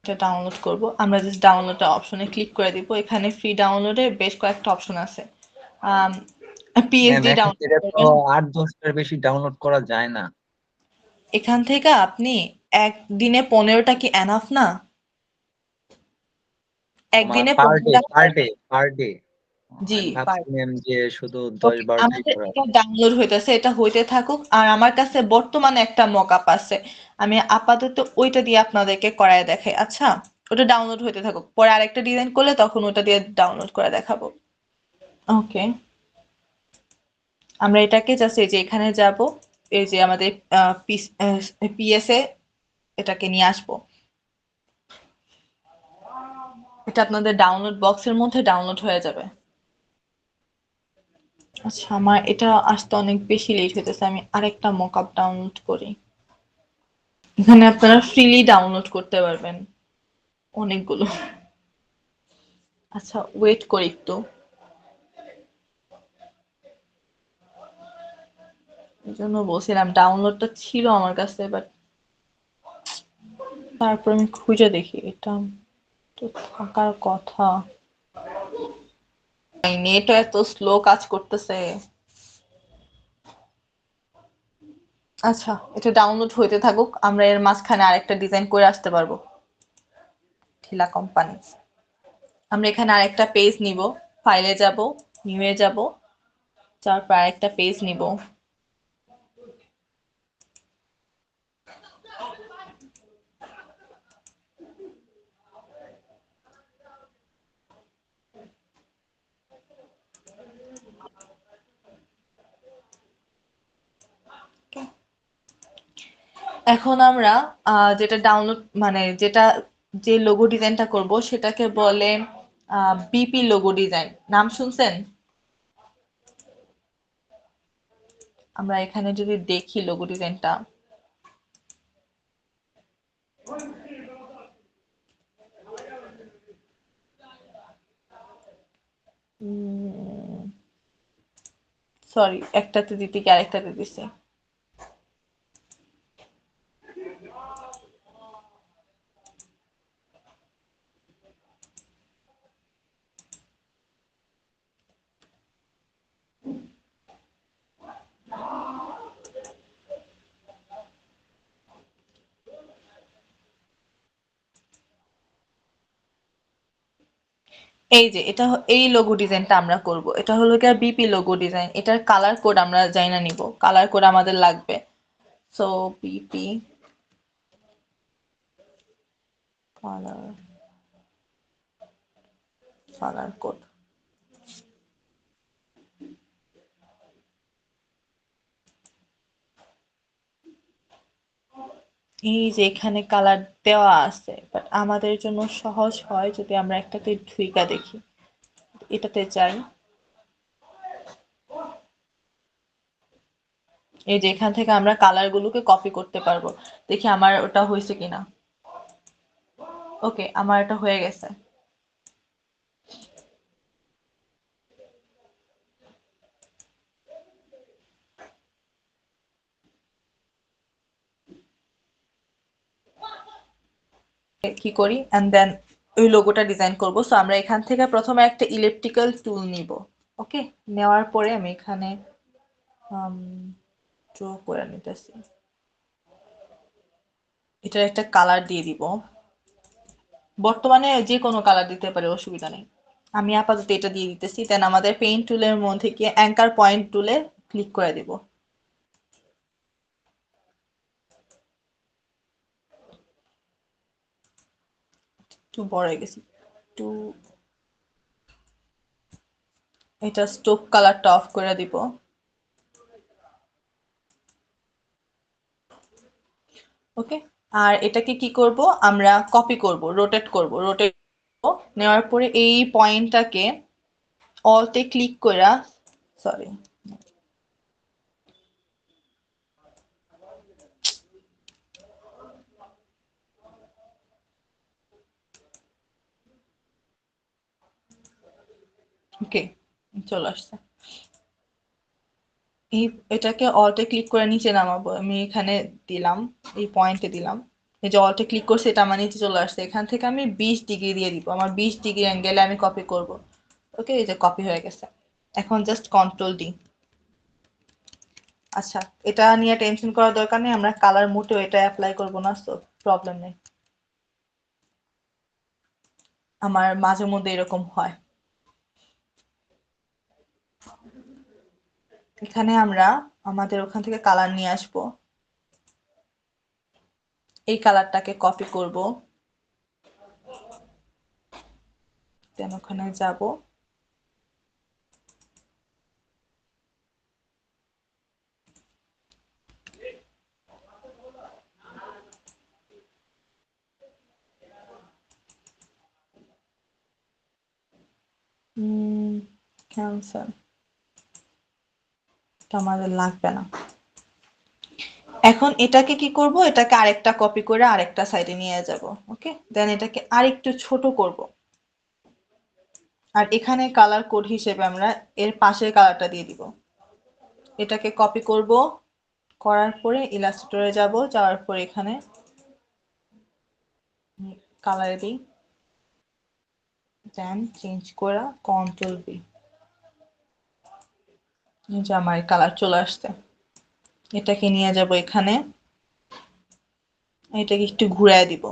এটা ডাউনলোড করব। আমরা জাস্ট ডাউনলোড অপশনে ক্লিক করে দিব। এখানে ফ্রি ডাউনলোডে বেশ কয়েকটা অপশন আছে। পিএসডি ডাউনলোড এটা তো করবেন। 8-10টার বেশি ডাউনলোড করা যায় না। এখান থেকে আপনি একদিনে 15টা কি এনাফ না? একদিনে পার ডে 15টা। পার ডে জি আমি পার- ভাবছিলাম যে শুধু ওকে, 10-12টাই আমাদের করা। এটা ডাউনলোড হইতেছে, এটা হইতে থাকুক। আর আমার কাছে বর্তমানে একটা মকআপ আছে, আমি আপাতত ওইটা দিয়ে আপনাদেরকে করায় দেখাই। আচ্ছা ওটা ডাউনলোড হতে থাকুক, পরে আরেকটা ডিজাইন করলে তখন ওটা দিয়ে ডাউনলোড করে দেখাবো। ওকে, আমরা এটাকে জাস্ট এই যে এখানে যাব, এই যে আমাদের পিএস এ এটাকে নিয়ে আসবো। এটা আপনাদের ডাউনলোড বক্সের মধ্যে ডাউনলোড হয়ে যাবে। আচ্ছা, আমার এটা আসতে অনেক বেশি লেট হইতেছে, আমি আরেকটা মকআপ ডাউনলোড করি। এখানে আপনারা ফ্রিলি ডাউনলোড করতে পারবেন অনেকগুলো। আচ্ছা, ওয়েট করি একটু। এই জন্য বলছিলাম ডাউনলোডটা ছিল আমার কাছে, বাট তারপর আমি খুঁজে দেখি এটা তো থাকার কথা। নেটও এত স্লো কাজ করতেছে। আচ্ছা, এটা ডাউনলোড হইতে থাকুক, আমরা এর মাঝখানে আরেকটা ডিজাইন করে আসতে পারবো। ঠিলা কোম্পানি, আমরা এখানে আরেকটা পেজ নিব, ফাইলে যাব, নিউয়ে যাব, তারপর আরেকটা পেজ নিব। এখন আমরা যেটা ডাউনলোড মানে যেটা যে লোগো ডিজাইনটা করব সেটাকে বলে বিপি লোগো ডিজাইন। নাম শুনছেন? আমরা এখানে যদি দেখি লোগো ডিজাইনটা, সরি, একটাতে দিতে কি আরেকটাতে দিছে। এই যে এটা এই লোগো ডিজাইনটা আমরা করব। এটা হলো গিয়ে বিপি লোগো ডিজাইন। এটার কালার কোড আমরা জানা নিব, কালার কোড আমাদের লাগবে। So BP colour, colour code. এই যে এখানে কালার দেওয়া আছে, বাট আমাদের জন্য সহজ হয় যদি আমরা একটাতে ঢুইকা দেখি। এটাতে যাই, এই যে এখান থেকে আমরা কালার গুলোকে কপি করতে পারবো। দেখি আমার ওটা হয়েছে কিনা। ওকে, আমার এটা হয়ে গেছে। কি করি এন্ড দেন ওই লোগোটা ডিজাইন করব। সো আমরা এখান থেকে প্রথমে একটা ইলেকট্রিক্যাল টুল নিব। ওকে, নেওয়ার পরে আমি এখানে ড্র করে নিতেছি। এটার একটা কালার দিয়ে দিব, বর্তমানে যে কোনো কালার দিতে পারে, অসুবিধা নেই। আমি আপাতত এটা দিয়ে দিতেছি। দেন আমাদের পেইন্ট টুলের মধ্যে গিয়ে অ্যাঙ্কার পয়েন্ট টুলে ক্লিক করে দিব। একটু বড় হয়ে গেছি, একটু এটা স্টোক কালারটা অফ করে দিব। ওকে, আর এটাকে কি করব, আমরা কপি করব, রোটেট করব। রোটেট নেওয়ার পরে এই পয়েন্টটাকে অলতে ক্লিক করে, সরি, ওকে, চলে আসছে। এই এটাকে অলটে ক্লিক করে নিচে নামাবো। আমি এখানে দিলাম, এই পয়েন্টে দিলাম। এই যে অলটে ক্লিক করছে, এটা আমার নিচে চলে আসছে। এখান থেকে আমি 20 ডিগ্রি দিয়ে দিব, আমার 20 ডিগ্রি অ্যাঙ্গেলে আমি কপি করব। ওকে, এই যে কপি হয়ে গেছে। এখন জাস্ট কন্ট্রোল ডি। আচ্ছা, এটা নিয়ে টেনশন করার দরকার নেই, আমরা কালার মোটেও এটা অ্যাপ্লাই করব না, তো প্রবলেম নেই। আমার মাঝে মধ্যে এরকম হয়। এখানে আমরা আমাদের ওখান থেকে কালার নিয়ে আসব। এই কালারটাকে কপি করব, দেন ওখানে যাব, ক্যান্সেল, এটা আমাদের লাগবে না। এখন এটাকে কি করব, এটাকে আরেকটা কপি করে আরেকটা সাইডে নিয়ে যাব। ওকে, দেন এটাকে আরেকটু ছোট করব, আর এখানে কালার কোড হিসেবে আমরা এর পাশের কালারটা দিয়ে দিব। এটাকে কপি করব, করার পরে ইলাস্ট্রেটরে যাব, যাওয়ার পরে এখানে কালার দিই, দেন চেঞ্জ করে কন্ট্রোল বি, যে আমার কালার চলে আসছে। এটাকে নিয়ে যাব এখানে, এটাকে একটু ঘুরায় দিব।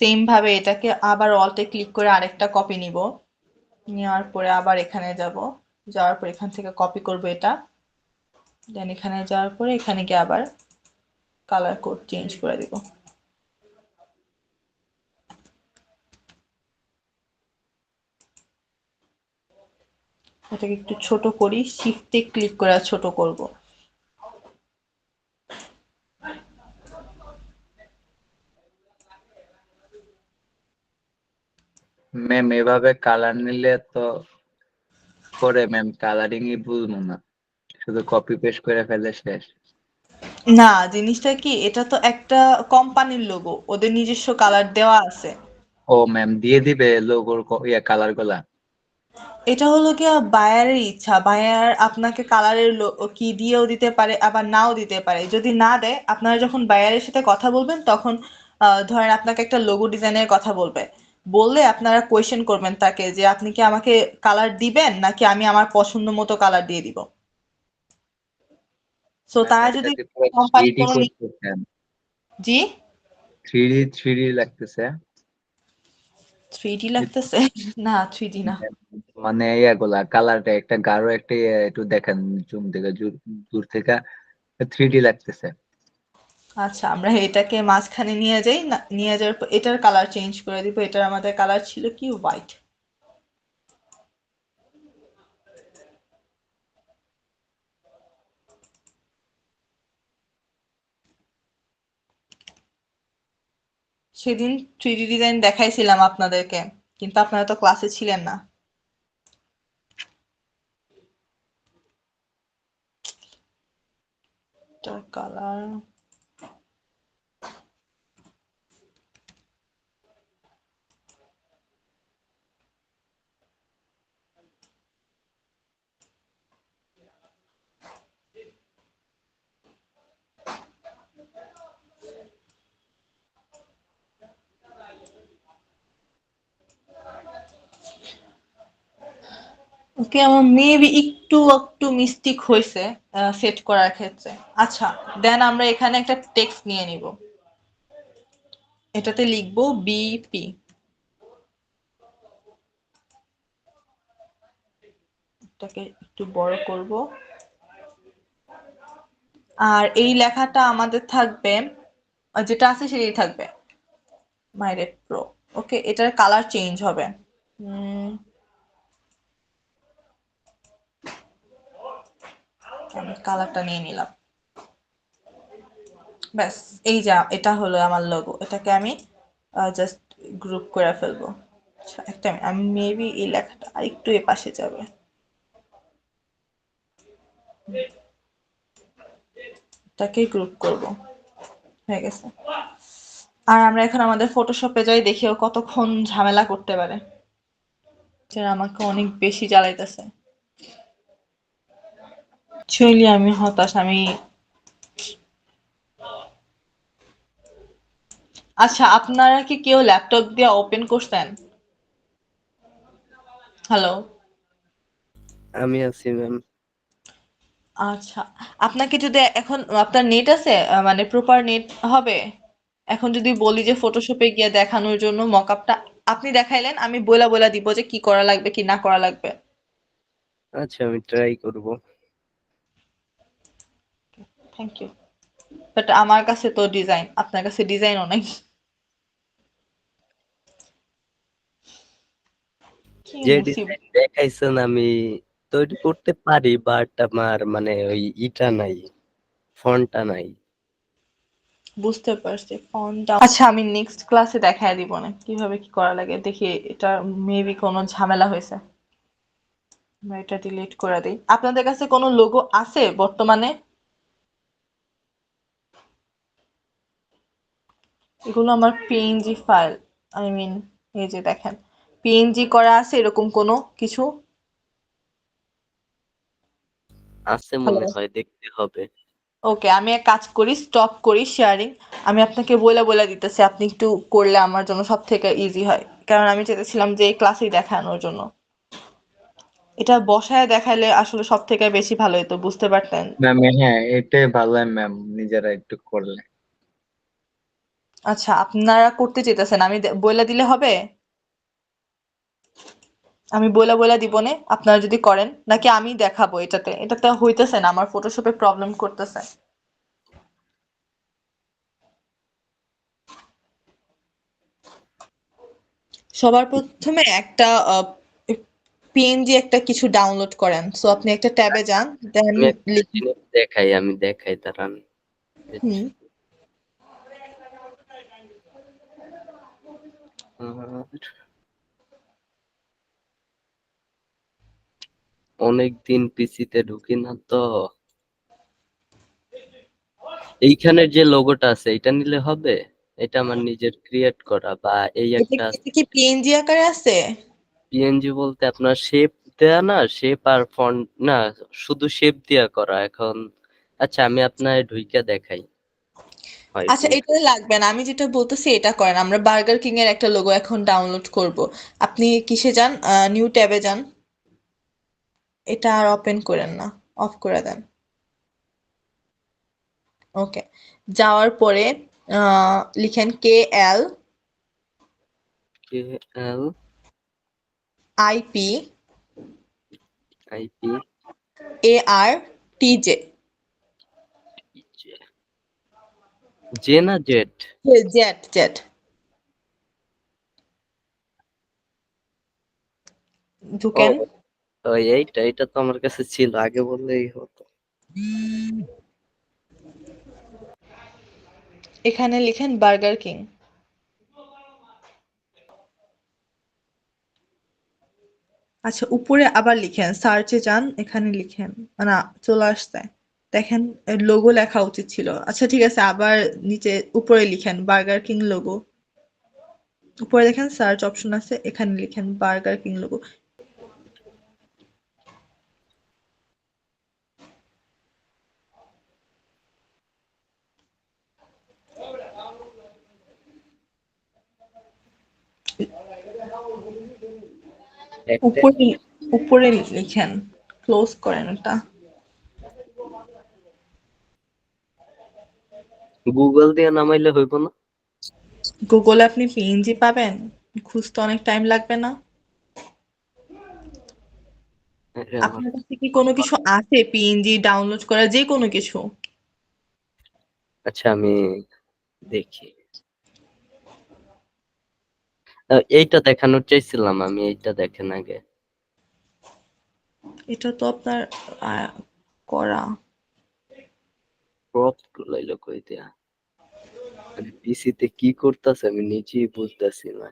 সেম ভাবে এটাকে আবার অল্টে ক্লিক করে আরেকটা কপি নিব, নেওয়ার পরে আবার এখানে যাব, যাওয়ার পর এখান থেকে কপি করব এটা, দেন এখানে যাওয়ার পরে এখানে গিয়ে আবার কালার কোড চেঞ্জ করে দিব। এটাকে একটু ছোট করি, শিফটে ক্লিক করে ছোট করব। ম্যাম এভাবে কালার নিলে তো পরে ম্যাম কালারিংই বুঝবো না, শুধু কপি পেস্ট করে ফেলে শেষ। না, জিনিসটা কি, এটা তো একটা কোম্পানির লোগো, ওদের নিজস্ব কালার দেওয়া আছে। ও ম্যাম দিয়ে দিবে লোগোর কালার গুলা? এটা হলো গিয়া বায়ারের ইচ্ছা, বায়ার আপনাকে কালারের কি দিয়েও দিতে পারে, আবার নাও দিতে পারে। যদি না দেয়, আপনারা যখন বায়ারের সাথে কথা বলবেন তখন ধরেন আপনাকে একটা লোগো ডিজাইনের কথা বলবে, বললে আপনারা কোয়েশ্চেন করবেন তাকে যে আপনি কি আমাকে কালার দিবেন নাকি আমি আমার পছন্দ মতো কালার দিয়ে দিব। সো ম্যাম তারা এটা যদি কি পুরো কোম্পানি 3D কোনো করতেছেন? জি 3D লাগতেছে? 3D লাগতেছে? না, 3D না। মানে ইয়াগুলা কালারটা একটা গাঢ় একটা একটু দেখেন জুম থেকে দূর থেকে 3D লাগতেছে। আচ্ছা, আমরা এটাকে মাঝখানে নিয়ে যাই, না নিয়ে যাওয়ার পর এটার কালার চেঞ্জ করে দিব। এটার আমাদের কালার ছিল কি হোয়াইট। সেদিন 3D ডিজাইন দেখাইছিলাম আপনাদেরকে, কিন্তু আপনারা তো ক্লাসে ছিলেন না। এটার কালার ওকে, আমার মেবি একটু একটু মিস্টেক হয়েছে সেট করার ক্ষেত্রে। আচ্ছা, দেন আমরা এখানে একটা টেক্সট নিয়ে নিব, এটাতে লিখবো বিপি। এটাকে একটু বড় করব, আর এই লেখাটা আমাদের থাকবে, যেটা আছে সেটাই থাকবে, মাইরেট প্রো। ওকে, এটার কালার চেঞ্জ হবে। আমি কালারটা নিয়ে নিলাম, ব্যাস। এই যা, এটা হলো আমার লোগো। এটাকে আমি জাস্ট গ্রুপ করে ফেলবো। আচ্ছা, একটা আমি মেবি এই লেখাটা আরেকটু এ পাশে যাবে, এটাকে গ্রুপ করব, হয়ে গেছে। আর আমরা এখন আমাদের ফটোশপে যাই, দেখি ও কতক্ষণ ঝামেলা করতে পারে, যেটা আমাকে অনেক বেশি জ্বালাইতেছে। অ্যাকচুয়ালি আমি হতাশ। আচ্ছা, আপনারা কি কেউ ল্যাপটপ দিয়ে ওপেন করছেন? হ্যালো? আমি আছি ম্যাম। আচ্ছা, আপনাকে যদি এখন আপনার নেট আছে, মানে প্রপার নেট হবে? এখন যদি বলি যে ফটোশপে গিয়ে দেখানোর জন্য মকআপটা আপনি দেখাইলেন, আমি বইলা বইলা দিব যে কি করা লাগবে কি না করা লাগবে। আচ্ছা আমি ট্রাই করব। Thank you. বাট আমার কাছে তো ডিজাইন, আপনার কাছে ডিজাইনও নাই। কি যে মুসিবত। ডিজাইন দেখাইছেন আমি তৈরি করতে পারি, বাট আমার মানে ওই ইটা নাই, ফন্টটা নাই। বুঝতে পারছি ফোনটা। আচ্ছা আমি নেক্সট ক্লাসে দেখায় দিব না কিভাবে কি করা লাগে, দেখি এটা মেবি কোনো ঝামেলা হয়েছে। আমরা এটা ডিলিট করে দিই। আপনাদের কাছে কোনো লোগো আছে বর্তমানে? এগুলো আমার পিএনজি ফাইল, আই মিন এই যে দেখেন পিএনজি করা আছে এরকম কোনো কিছু। আছে হ্যালো, মনে হয়, দেখতে হবে। ওকে আমি এক কাজ করি, স্টপ করি শেয়ারিং। আমি আপনাকে বলে বলে দিতেছি, আপনি একটু করলে আমার জন্য সব থেকে ইজি হয়, কারণ আমি চেয়েছিলাম যে এই ক্লাসেই দেখানোর জন্য। এটা বসায় দেখাইলে আসলে সব থেকে বেশি ভালো হতো, বুঝতে পারতেন। ম্যাম হ্যাঁ, এটাই ভালো হয় ম্যাম, নিজেরা একটু করলে। আচ্ছা আপনারা করতে চেতেছেন, আমি বলে দিলে হবে? আমি বলে বলে দিব নে আপনারা যদি করেন, নাকি আমি দেখাবো? এটাতে হইতেছে না, আমার ফটোশপে প্রবলেম করতেছে। সবার প্রথমে একটা পিএনজি একটা কিছু ডাউনলোড করেন, সো আপনি একটা ট্যাবে যান, দেন আমি একটা জিনিস দেখাই, দাঁড়ান। হুম। অনেকদিন পিসিতে ঢুকি না তো। এইখানের যে লোগোটা আছে এটা নিলে হবে? এটা আমার নিজের ক্রিয়েট করা, বা এই এটা একটা এটা কি পিএনজি আকারে আছে? পিএনজি বলতে আপনার শেপ দেয়া না, শেপ আর ফন্ট না, শুধু শেপ দিয়া করা এখন। আচ্ছা আমি আপনার ঢুইকা দেখাই হয় আচ্ছা কি। এটা লাগবে না, আমি যেটা বলতেছি এটা করেন। আমরা বার্গার কিং এর একটা লোগো এখন ডাউনলোড করব। আপনি কিসে যান, নিউ ট্যাবে যান, এটা আর ওপেন করেন না, অফ করে দেন। ওকে, যাওয়ার পরে লিখেন KL KL IP IP ARTJ, J না জেড? জেড জেড ও, ঢুকেন। তো এইটা তো আমার কাছে ছিল, আগে বললেই হতো। এখানে লিখেন বার্গার কিং। আচ্ছা উপরে আবার লিখেন, সার্চে যান, এখানে লিখেন, না চলে আসছে, দেখেন লোগো লেখা উচিত ছিল। আচ্ছা ঠিক আছে, আবার নিচে উপরে লিখেন বার্গার কিং লোগো। উপরে দেখেন সার্চ অপশন আছে, এখানে লিখেন বার্গার কিং লোগো। একটা উপরে উপরে লিখেন, ক্লোজ করেন এটা। গুগল দিয়ে নামাইলে হইব না? গুগলে আপনি পিএনজি পাবেন, খুঁজতে অনেক টাইম লাগবে না? আরে আমার, আপনার কাছে কি কোনো কিছু আছে পিএনজি ডাউনলোড করা, যে কোনো কিছু? আচ্ছা আমি দেখি। এইটা দেখানোর চাইছিলাম আমি, এইটা দেখেন আগে। এটা তো আপনার আহ, করা। ক্রপ লাইলো কই দিয়া, মানে পিসিতে কি করতেছে আমি নিজেই বুঝতেছি না।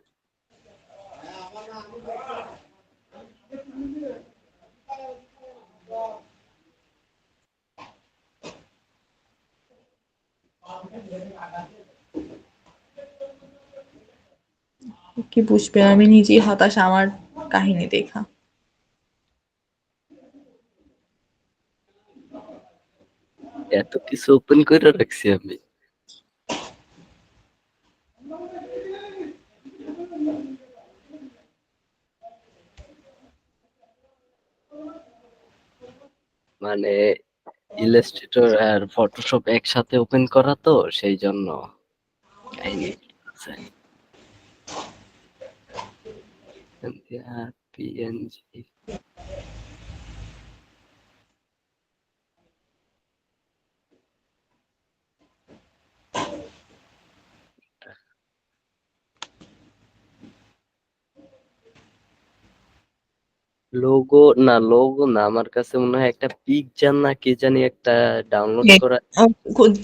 কি বুঝবেন, আমি নিজেই হতাশ আমার কাহিনী দেখা। এত কিছু ওপেন করে রাখছি আমি। মানে ইলাস্ট্রেটর আর ফটোশপ একসাথে ওপেন করা তো, সেই জন্য কাহিনী আছে। পিএনজি লোগো না, আমার কাছে মনে হয় একটা পিকচার না কি জানি একটা ডাউনলোড করা।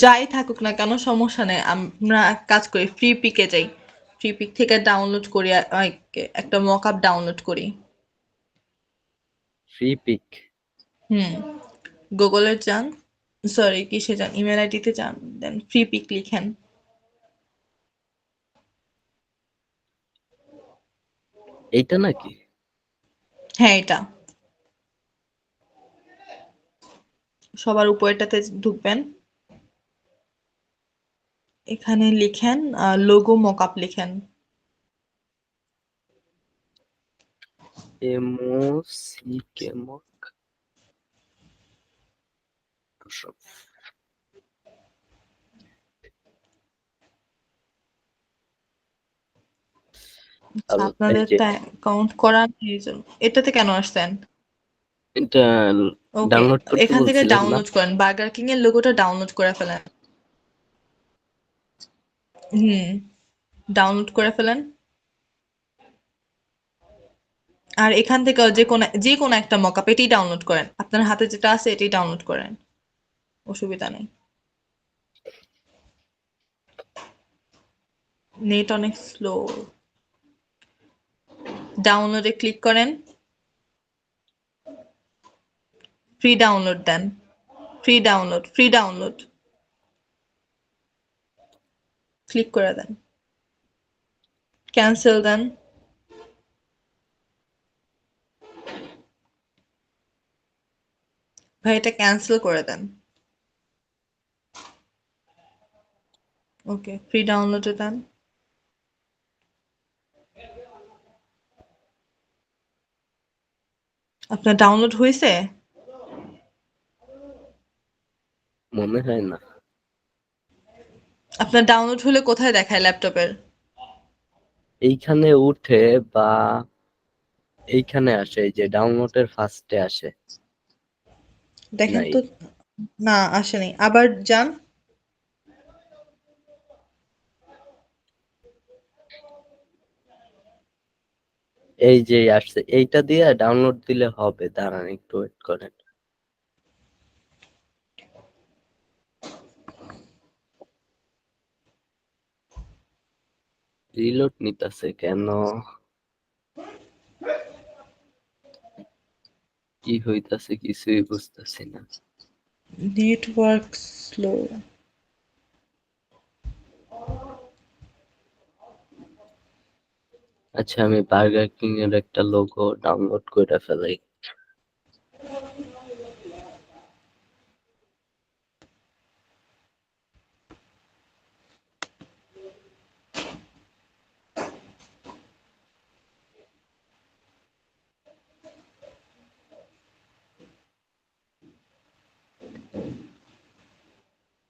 যাই থাকুক না কেন সমস্যা নেই, আমরা এক কাজ করি, ফ্রি পিকে যাই, ফ্রি পিক থেকে ডাউনলোড করি, একটা মক আপ ডাউনলোড করি। Freepik. হুম, গুগলে যান, সরি কিসে যান, ইমেল আইডিতে যান, দেন ফ্রি পিক লিখেন। এইটা নাকি? হ্যাঁ এটা, সবার উপরেটাতে ঢুকবেন, এখানে লিখেন লোগো মক আপ লিখেন। MOCK mock. আচ্ছা, আপনাদের এই যে অ্যাকাউন্ট করা নেই এই জন্য। এটাতে কেন আসছেন? এটা ওকে, ডাউনলোড করতে এখান থেকে বলছিলেন না? ডাউনলোড করেন, বার্গার কিং এর লোগোটা ডাউনলোড করে ফেলেন। হুম, ডাউনলোড করে ফেলেন। আর এখান থেকে যে কোনো একটা মকআপ এটাই ডাউনলোড করেন, আপনার হাতে যেটা আছে এটাই ডাউনলোড করেন, অসুবিধা নেই। নেট অনেক স্লো। ডাউনলোডে ক্লিক করেন, ফ্রি ডাউনলোড দেন, ফ্রি ডাউনলোড ক্লিক করে দেন, ক্যান্সেল দেন। ভাই এটা ক্যান্সেল করে দেন। ওকে, ফ্রি ডাউনলোডে দেন। আপনার ডাউনলোড হয়েছে? মনে হয় না। আপনার ডাউনলোড হলে কোথায় দেখায় ল্যাপটপের? এইখানে উঠে বা এইখানে আসে, এই যে ডাউনলোডের ফার্স্টে আসে। দেখেন নাই, তো, না আসেনি, আবার যান। এই যে আসছে, এইটা দিয়ে ডাউনলোড দিলে হবে। দাঁড়ান একটু ওয়েট করেন। রিলোড নিতেছে কেন? কি হইতাছে কিছুই বুঝতেছি না। Network slow. আচ্ছা, আমি বার্গার কিং এর একটা লোগো ডাউনলোড করে ফেলাই।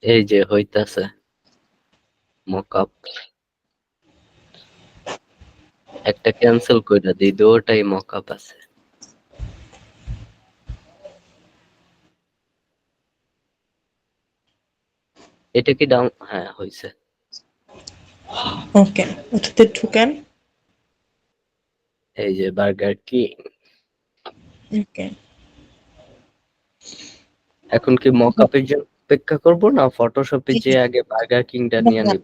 এই যে হইতাছে মকআপ। একটা ক্যান্সেল কইরা দিই, দুটোটাই মকআপ আছে। এটা কি ডাউন? হ্যাঁ হইছে। ওকে, ওটাতে ঢুকেন। এই যে বার্গার কিং। ওকে, এখন কি মকআপের জন্য অপেক্ষা করব না ফটোশপে যে আগে বার্গার কিংটা নিয়ে না নিব?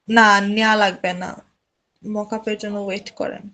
না, নেওয়া লাগবে না, মকআপের জন্য ওয়েট করেন।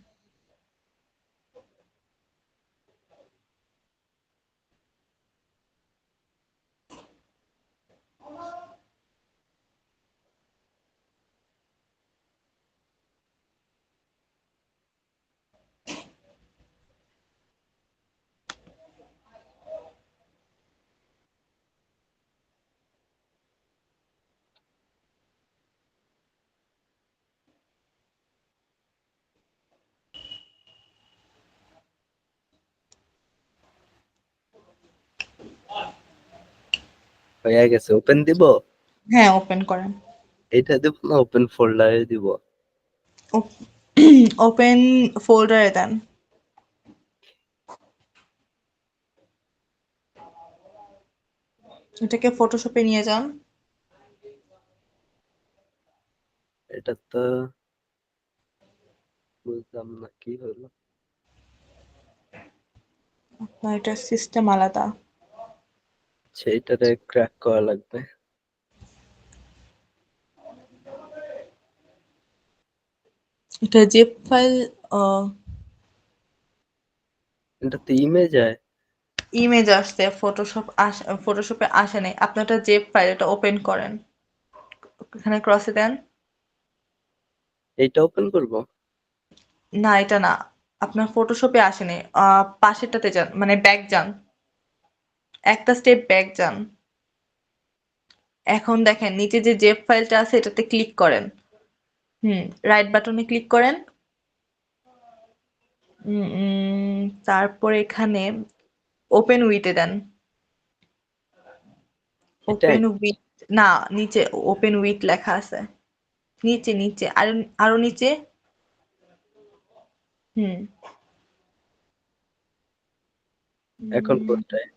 হয়ে গেছে, ওপেন দিব? হ্যাঁ, ওপেন করেন। এটা দিব না ওপেন ফোল্ডারে দিব? ওপেন ফোল্ডারে দেন। এটাকে ফটোশপে নিয়ে যান। এটা তো বুঝলাম না কি হলো। আপনার এটা সিস্টেম আলাদা। সেইটারে ক্র্যাক করা লাগবে। এটা জিপ ফাইল, এটাতে ইমেজ হয়। ইমেজ আসছে, ফটোশপে আসে নাই। আপনার এটা জেপ ফাইল, এটা ওপেন করেন, এখানে ক্রসে দেন। এইটা ওপেন করব? না এটা না, আপনার ফটোশপে আসেনি। পাশেরটাতে যান, মানে ব্যাক যান, একটা স্টেপ ব্যাক যান। এখন দেখেন নিচে যে জেপ ফাইলটা আছে এটাতে ক্লিক করেন। রাইট বাটনে ক্লিক করেন। তারপর এখানে ওপেন উইথে দেন। এটাই? ওপেন উইথ, না নিচে ওপেন উইথ লেখা আছে, নিচে নিচে আরো আরো নিচে। হুম এখন উম, কোনটায়?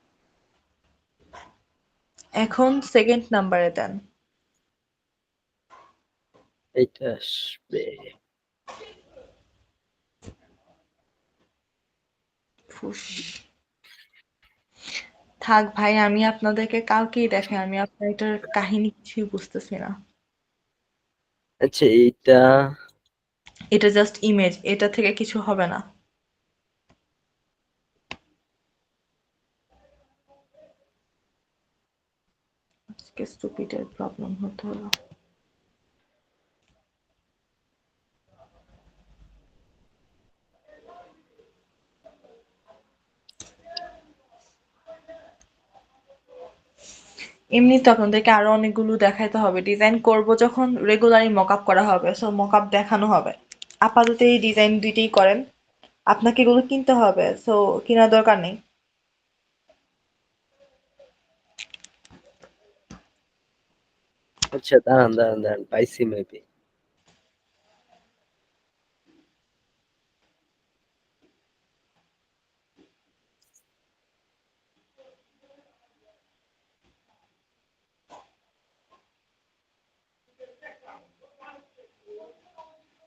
এখন সেকেন্ড নাম্বারে দেন। এইটা আসবে। ফুস। থাক ভাই, আমি আপনাদেরকে কালকেই দেখাই, আমি আপনার এটার কাহিনী কিছুই বুঝতেছি না। আচ্ছা এইটা এটা জাস্ট ইমেজ, এটা থেকে কিছু হবে না। আজকে স্টুপিডের প্রবলেম হতে হলো। এমনি তো আপনাদেরকে আরো অনেকগুলো দেখাইতে হবে, ডিজাইন করব যখন রেগুলারই মকআপ করা হবে, সো মকআপ দেখানো হবে। আপাতত এই ডিজাইন দুইটাই করেন, আপনাকে এগুলো কিনতে হবে, সো কেনার দরকার নেই। আচ্ছা দাঁড়ান দাঁড়ান দাঁড়ান, পাইছি মেবি।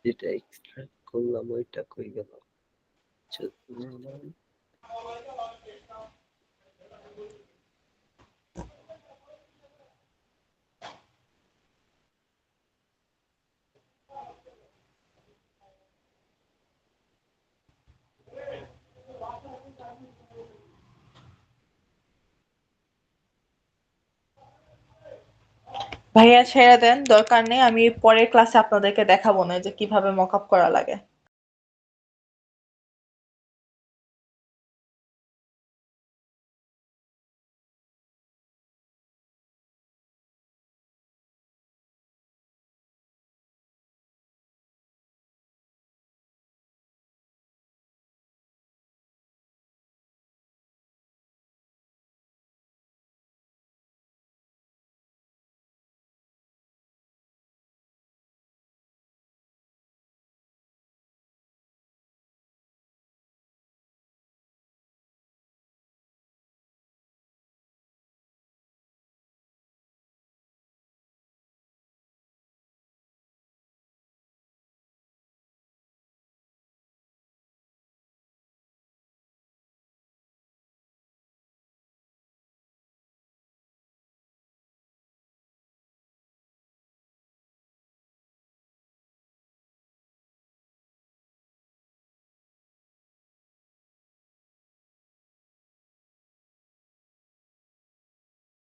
যেটা এক্সট্রাক্ট করলাম ওইটা কই গেল? আচ্ছা, ভাইয়া ছেড়ে দেন, দরকার নেই। আমি পরের ক্লাসে আপনাদেরকে দেখাবো না যে কিভাবে মকআপ করা লাগে।